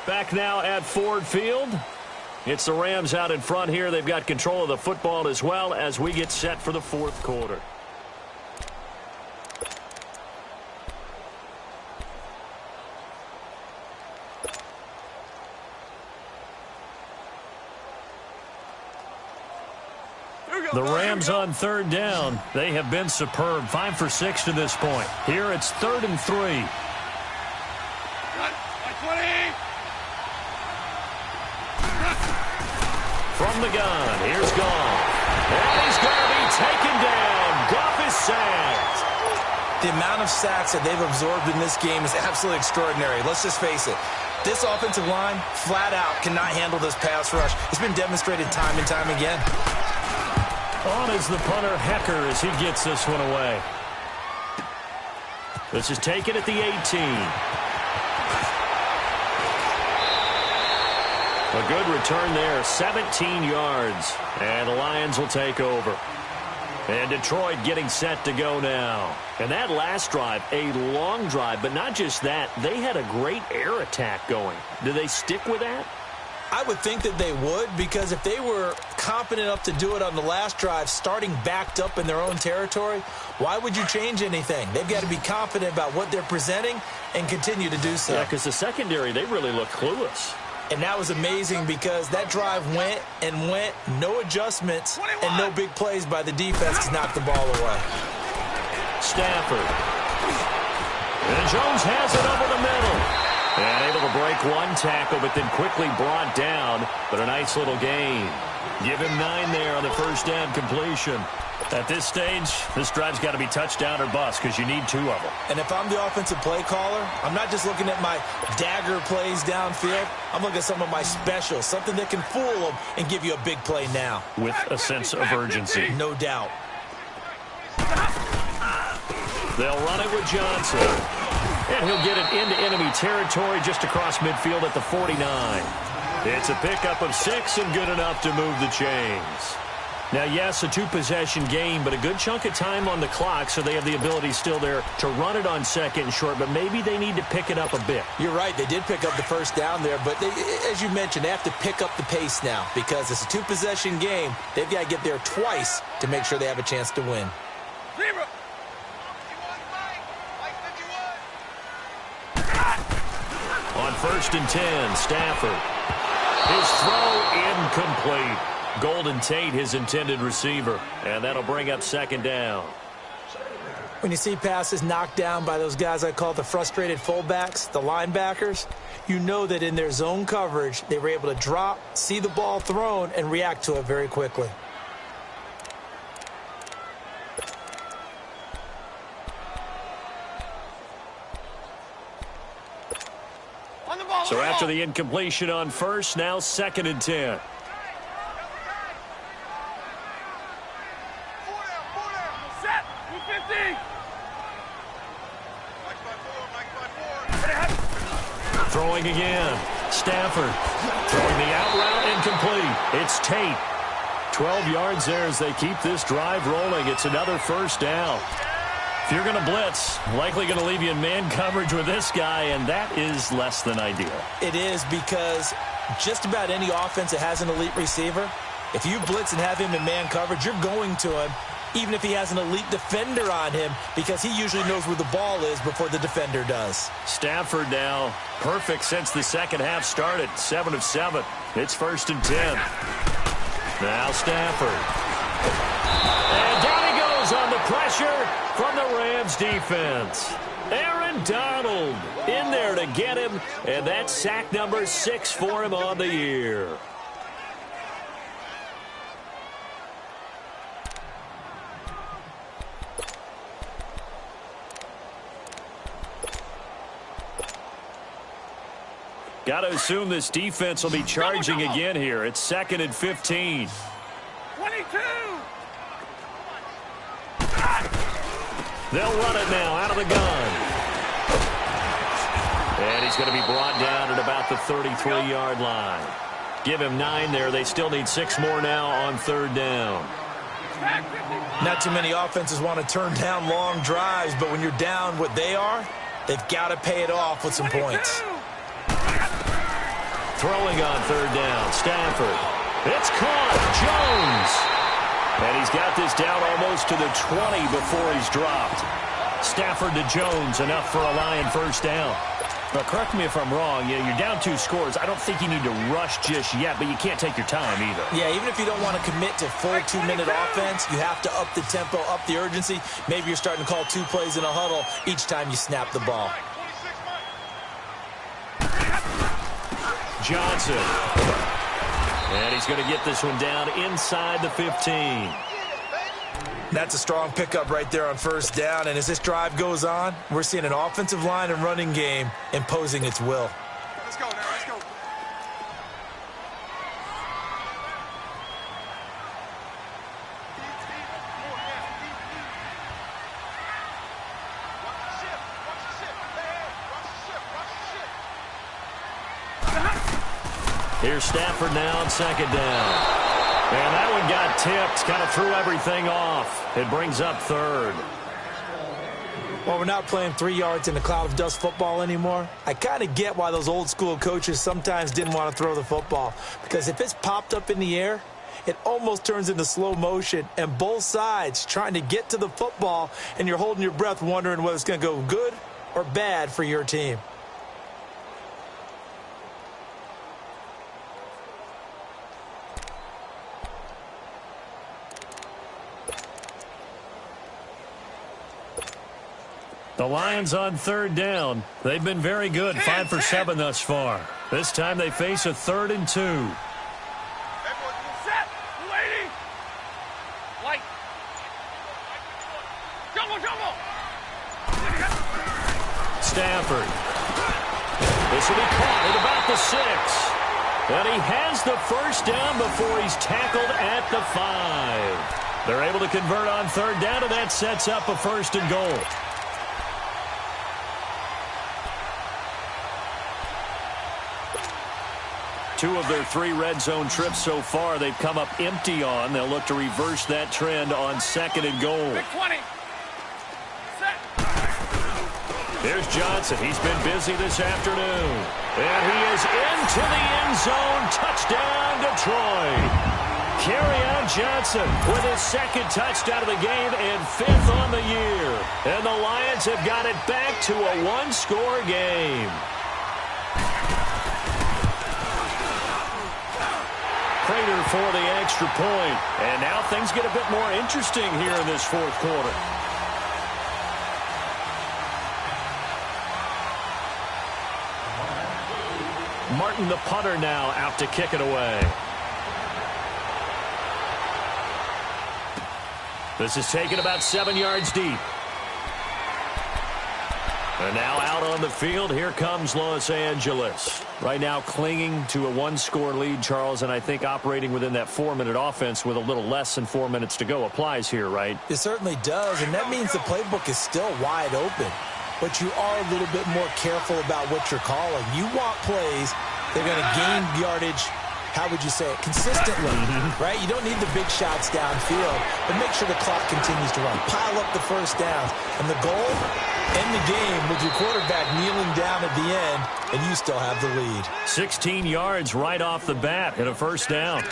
Back now at Ford Field. It's the Rams out in front here. They've got control of the football as well as we get set for the 4th quarter. The Rams on 3rd down. They have been superb. 5 for 6 to this point. Here it's 3rd and 3. From the gun, here's Goff. And he's going to be taken down. Goff is sacked. The amount of sacks that they've absorbed in this game is absolutely extraordinary. Let's just face it. This offensive line, flat out, cannot handle this pass rush. It's been demonstrated time and time again. On is the punter, Hecker, as he gets this one away. This is taken at the 18. A good return there, 17 yards. And the Lions will take over. And Detroit getting set to go now. And that last drive, a long drive, but not just that. They had a great air attack going. Do they stick with that? I would think that they would, because if they were confident enough to do it on the last drive, starting backed up in their own territory, why would you change anything? They've got to be confident about what they're presenting and continue to do so. Yeah, because the secondary, they really look clueless. And that was amazing because that drive went and went, no adjustments, and no big plays by the defense to knock the ball away. Stafford. And Jones has it over the middle. And able to break one tackle, but then quickly brought down. But a nice little gain. Give him 9 there on the first down completion. At this stage, this drive's got to be touchdown or bust because you need 2 of them. And if I'm the offensive play caller, I'm not just looking at my dagger plays downfield. I'm looking at some of my specials, something that can fool them and give you a big play now. With a sense of urgency. No doubt. They'll run it with Johnson. And he'll get it into enemy territory just across midfield at the 49. It's a pickup of 6 and good enough to move the chains. Now, yes, a 2-possession game, but a good chunk of time on the clock, so they have the ability still there to run it on 2nd and short, but maybe they need to pick it up a bit. You're right. They did pick up the first down there, but they, as you mentioned, they have to pick up the pace now because it's a 2-possession game. They've got to get there twice to make sure they have a chance to win. On 1st and 10, Stafford. His throw incomplete. Golden Tate, his intended receiver. And that'll bring up 2nd down. When you see passes knocked down by those guys I call the frustrated fullbacks, the linebackers, you know that in their zone coverage, they were able to drop, see the ball thrown, and react to it very quickly. So after the incompletion on 1st, now 2nd and 10. Throwing again. Stafford throwing the out route incomplete. It's Tate. 12 yards there as they keep this drive rolling. It's another first down. If you're going to blitz, likely going to leave you in man coverage with this guy, and that is less than ideal. It is, because just about any offense that has an elite receiver, if you blitz and have him in man coverage, you're going to him, even if he has an elite defender on him, because he usually knows where the ball is before the defender does. Stafford now perfect since the second half started. 7 of 7. It's 1st and 10. Now Stafford. And down he goes on the pressure from the Rams defense. Aaron Donald in there to get him, and that's sack number 6 for him on the year. Got to assume this defense will be charging again here. It's 2nd and 15. 22. They'll run it now out of the gun. And he's going to be brought down at about the 33-yard line. Give him 9 there. They still need 6 more now on 3rd down. Not too many offenses want to turn down long drives, but when you're down what they are, they've got to pay it off with some points. Throwing on 3rd down, Stafford. It's caught, Jones. And he's got this down almost to the 20 before he's dropped. Stafford to Jones, enough for a Lion first down. But correct me if I'm wrong, you're down 2 scores. I don't think you need to rush just yet, but you can't take your time either. Yeah, even if you don't want to commit to full 2-minute offense, you have to up the tempo, up the urgency. Maybe you're starting to call 2 plays in a huddle each time you snap the ball. Johnson. And he's going to get this one down inside the 15. That's a strong pickup right there on 1st down. And as this drive goes on, we're seeing an offensive line and running game imposing its will. Let's go now. Let's go. Here's Stafford now on 2nd down. And that one got tipped, kind of threw everything off. It brings up 3rd. Well, we're not playing 3 yards in a cloud of dust football anymore. I kind of get why those old school coaches sometimes didn't want to throw the football. Because if it's popped up in the air, it almost turns into slow motion. And both sides trying to get to the football, and you're holding your breath wondering whether it's going to go good or bad for your team. The Lions on 3rd down. They've been very good, 5 for 7 thus far. This time they face a 3rd and 2. Everyone set. Waiting. Light. Jumbo. Stafford. This will be caught at about the 6. And he has the first down before he's tackled at the 5. They're able to convert on 3rd down, and that sets up a 1st and goal. 2 of their 3 red zone trips so far, they've come up empty on. They'll look to reverse that trend on 2nd and goal. Big 20. Set. There's Johnson. He's been busy this afternoon. And he is into the end zone. Touchdown, Detroit. Kerryon Johnson with his 2nd touchdown of the game and 5th on the year. And the Lions have got it back to a 1-score game. Prater for the extra point. And now things get a bit more interesting here in this 4th quarter. Martin, the punter, now out to kick it away. This is taken about 7 yards deep. And now out on the field, here comes Los Angeles. Right now clinging to a 1-score lead, Charles, and I think operating within that 4-minute offense with a little less than 4 minutes to go applies here, right? It certainly does, and that means the playbook is still wide open. but you are a little bit more careful about what you're calling. You want plays that are going to gain yardage, how would you say it, consistently, right? You don't need the big shots downfield, but make sure the clock continues to run. Pile up the first downs. And the goal, end the game with your quarterback kneeling down at the end, and you still have the lead. 16 yards right off the bat and a first down.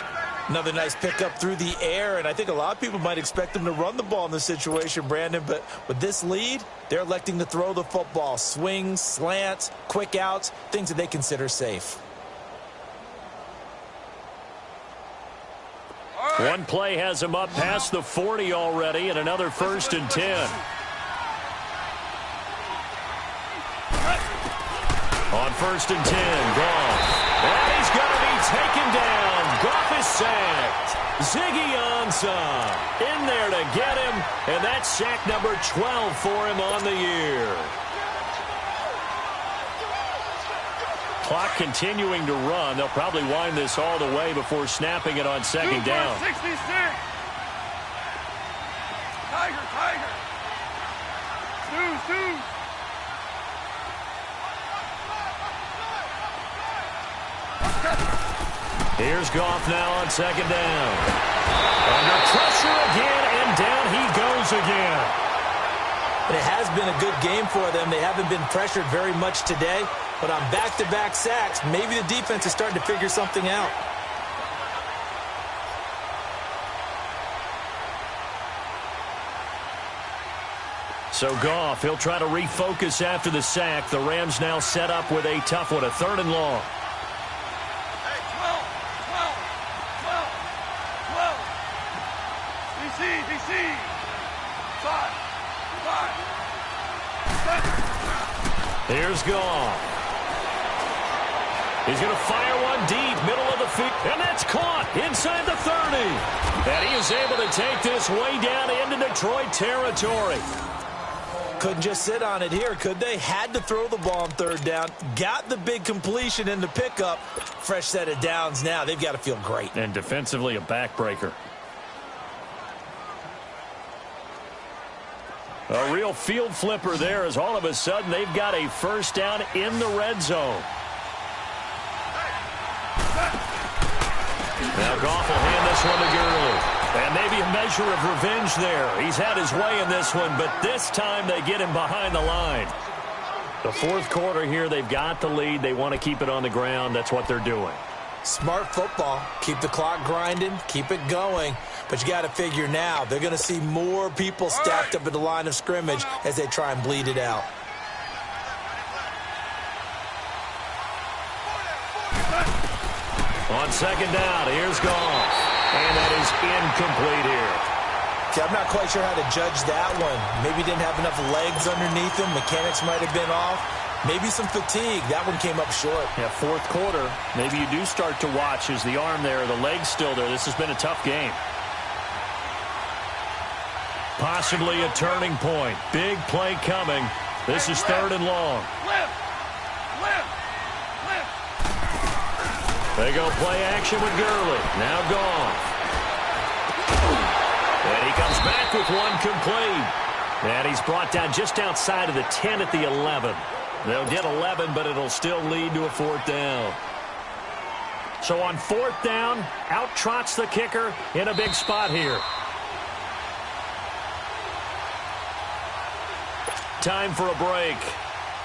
Another nice pickup through the air, and I think a lot of people might expect them to run the ball in this situation, Brandon, but with this lead, they're electing to throw the football. Swings, slants, quick outs, things that they consider safe. One play has him up past the 40 already, and another 1st and 10. On 1st and 10, Goff. And he's going to be taken down. Goff is sacked. Ziggy Ansah in there to get him, and that's sack number 12 for him on the year. Clock continuing to run. They'll probably wind this all the way before snapping it on second down. 66. Tiger. Two. Here's Goff now on second down. Under pressure again, and down he goes again. It has been a good game for them. They haven't been pressured very much today, but on back-to-back sacks, maybe the defense is starting to figure something out. So Goff, he'll try to refocus after the sack. The Rams now set up with a tough one, a 3rd and long. DC. 5. Here's Goff. He's going to fire one deep, middle of the field, and that's caught inside the 30. And he is able to take this way down into Detroit territory. Couldn't just sit on it here, could they? Had to throw the ball on 3rd down. Got the big completion in the pickup. Fresh set of downs now. They've got to feel great. And defensively, a backbreaker. A real field flipper there as all of a sudden they've got a first down in the red zone. Now Goff will hand this one to Gurley. And maybe a measure of revenge there. He's had his way in this one, but this time they get him behind the line. The 4th quarter here, they've got the lead. They want to keep it on the ground. That's what they're doing. Smart football. Keep the clock grinding. Keep it going. But you got to figure now, they're going to see more people stacked up at the line of scrimmage as they try and bleed it out. On second down, here's Goff. And that is incomplete here. Okay, I'm not quite sure how to judge that one. Maybe didn't have enough legs underneath him. Mechanics might have been off. Maybe some fatigue. That one came up short. Yeah, 4th quarter. Maybe you do start to watch. Is the arm there, the leg's still there? This has been a tough game. Possibly a turning point. Big play coming. This is 3rd and long. They go play action with Gurley. Now Goff. And he comes back with one complete. And he's brought down just outside of the 10 at the 11. They'll get 11, but it'll still lead to a 4th down. So on 4th down, out trots the kicker in a big spot here. Time for a break.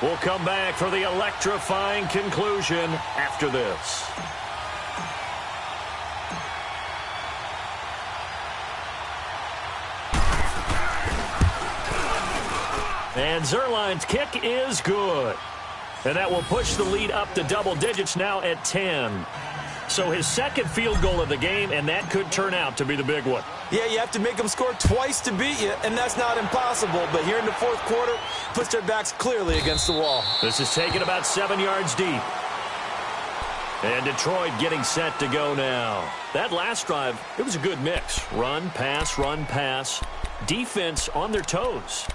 We'll come back for the electrifying conclusion after this. And Zerline's kick is good. And that will push the lead up to double digits now at 10. So his 2nd field goal of the game, and that could turn out to be the big one. Yeah, you have to make them score twice to beat you, and that's not impossible. But here in the 4th quarter, puts their backs clearly against the wall. This is taken about 7 yards deep. And Detroit getting set to go now. That last drive, it was a good mix. Run, pass, defense on their toes.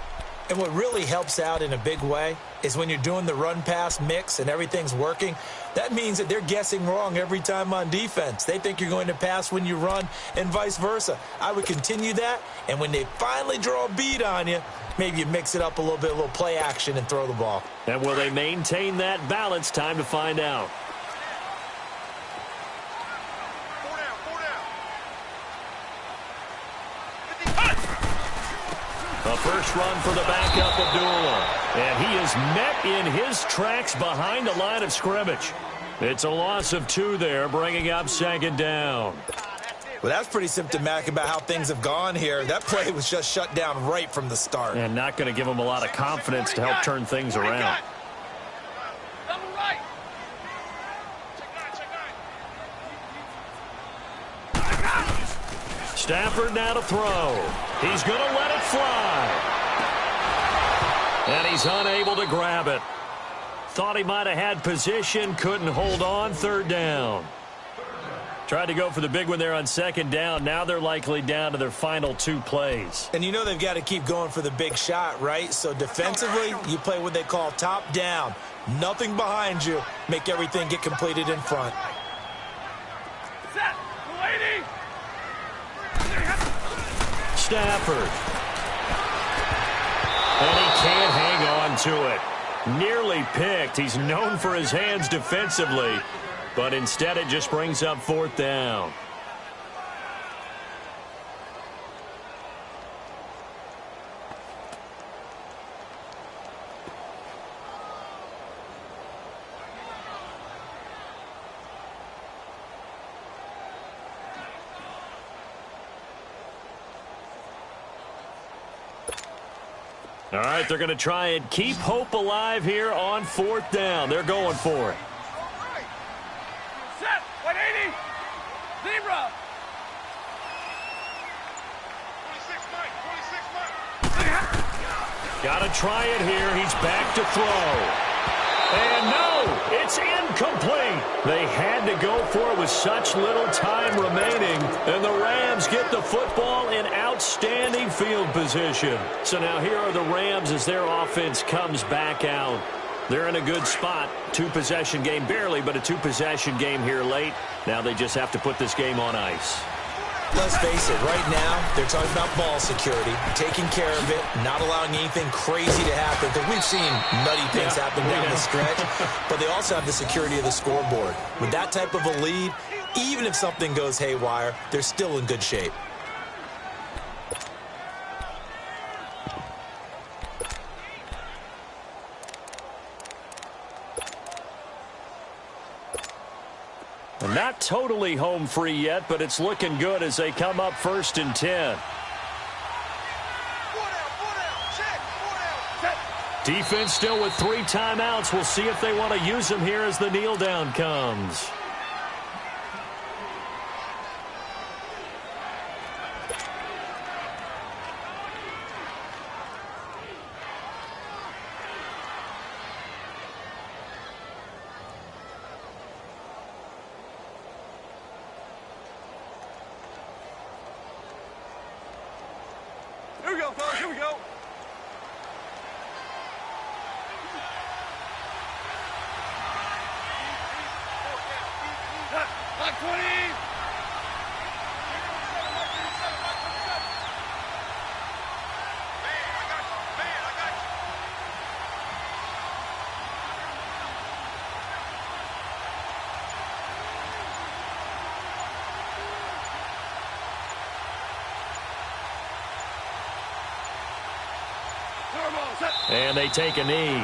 And what really helps out in a big way is when you're doing the run-pass mix and everything's working, that means that they're guessing wrong every time on defense. They think you're going to pass when you run and vice versa. I would continue that, and when they finally draw a beat on you, maybe you mix it up a little bit, a little play action, and throw the ball. And will they maintain that balance? Time to find out. The first run for the backup, Abdullah. And he is met in his tracks behind the line of scrimmage. It's a loss of 2 there, bringing up second down. Well, that's pretty symptomatic about how things have gone here. That play was just shut down right from the start. And not going to give him a lot of confidence to help turn things around. Stafford now to throw. He's going to let it fly. And he's unable to grab it. Thought he might have had position, couldn't hold on, third down. Tried to go for the big one there on second down. Now they're likely down to their final 2 plays. And you know they've got to keep going for the big shot, right? So defensively, you play what they call top down. Nothing behind you. Make everything get completed in front. Set. Waiting. Stafford. And he can't hang on to it. Nearly picked. He's known for his hands defensively, but instead it just brings up fourth down. All right, they're going to try and keep hope alive here on fourth down. They're going for it. Set. 180. Zebra. 26 Mike. Got to try it here. He's back to throw. And no, it's incomplete. They had to go for it with such little time remaining. And the Rams get the football in outstanding field position. So now here are the Rams as their offense comes back out. They're in a good spot. 2-possession game, barely, but a 2-possession game here late. Now they just have to put this game on ice. Let's face it, right now, they're talking about ball security, taking care of it, not allowing anything crazy to happen, because we've seen nutty things happen down the stretch, but they also have the security of the scoreboard. With that type of a lead, even if something goes haywire, they're still in good shape. Not totally home free yet, but it's looking good as they come up 1st and 10. Defense still with 3 timeouts. We'll see if they want to use them here as the kneel down comes. Here we go, fellas. Here we go. Lock 20. And they take a knee.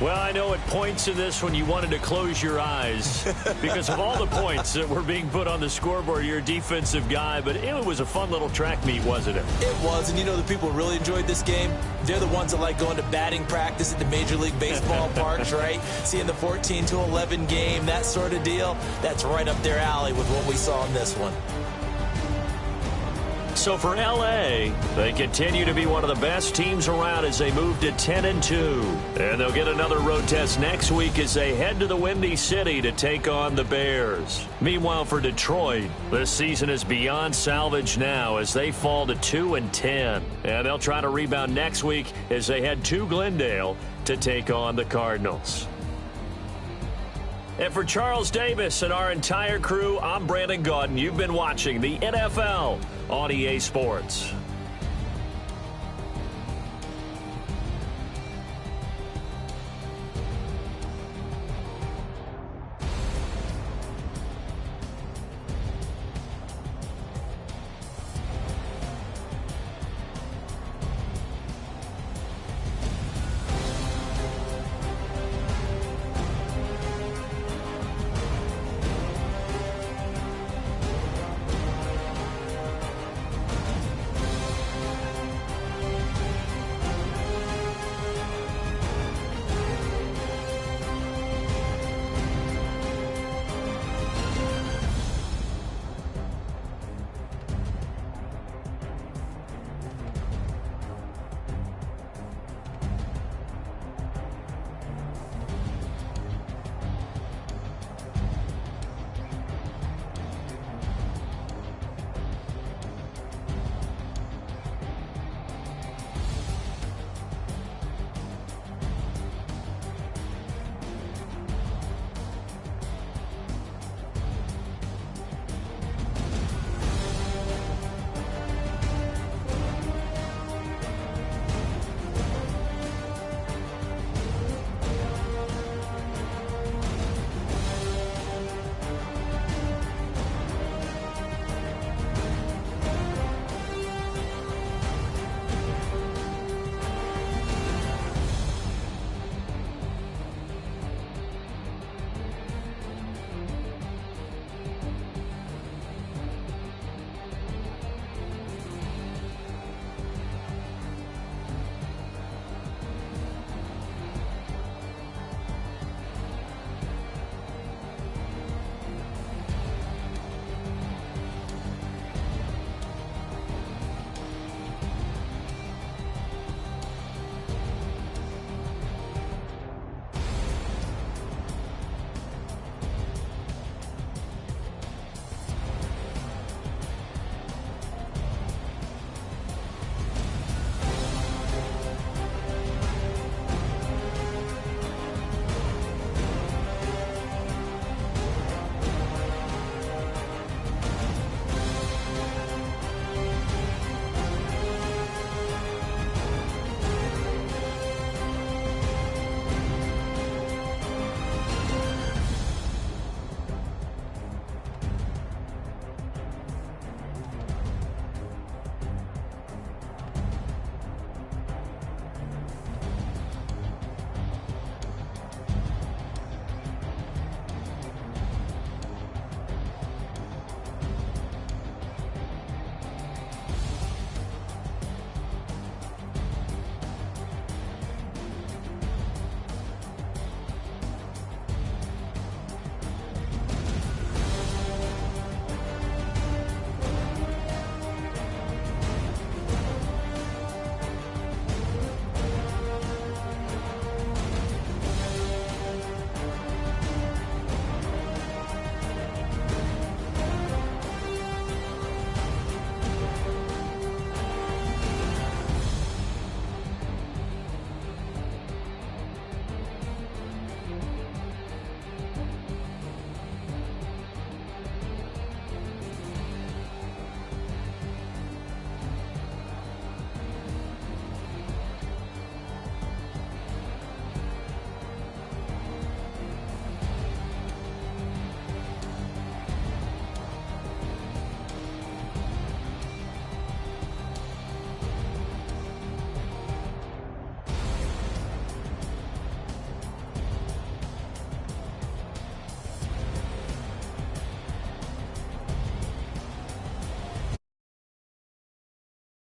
Well, I know at points in this when you wanted to close your eyes because of all the points that were being put on the scoreboard. You're a defensive guy, but it was a fun little track meet, wasn't it? It was, and you know the people who really enjoyed this game? They're the ones that like going to batting practice at the Major League Baseball parks, right? Seeing the 14-11 game, that sort of deal. That's right up their alley with what we saw in this one. So for L.A., they continue to be one of the best teams around as they move to 10-2. And they'll get another road test next week as they head to the Windy City to take on the Bears. Meanwhile, for Detroit, this season is beyond salvage now as they fall to 2-10. And they'll try to rebound next week as they head to Glendale to take on the Cardinals. And for Charles Davis and our entire crew, I'm Brandon Gaudin. You've been watching the NFL on EA Sports.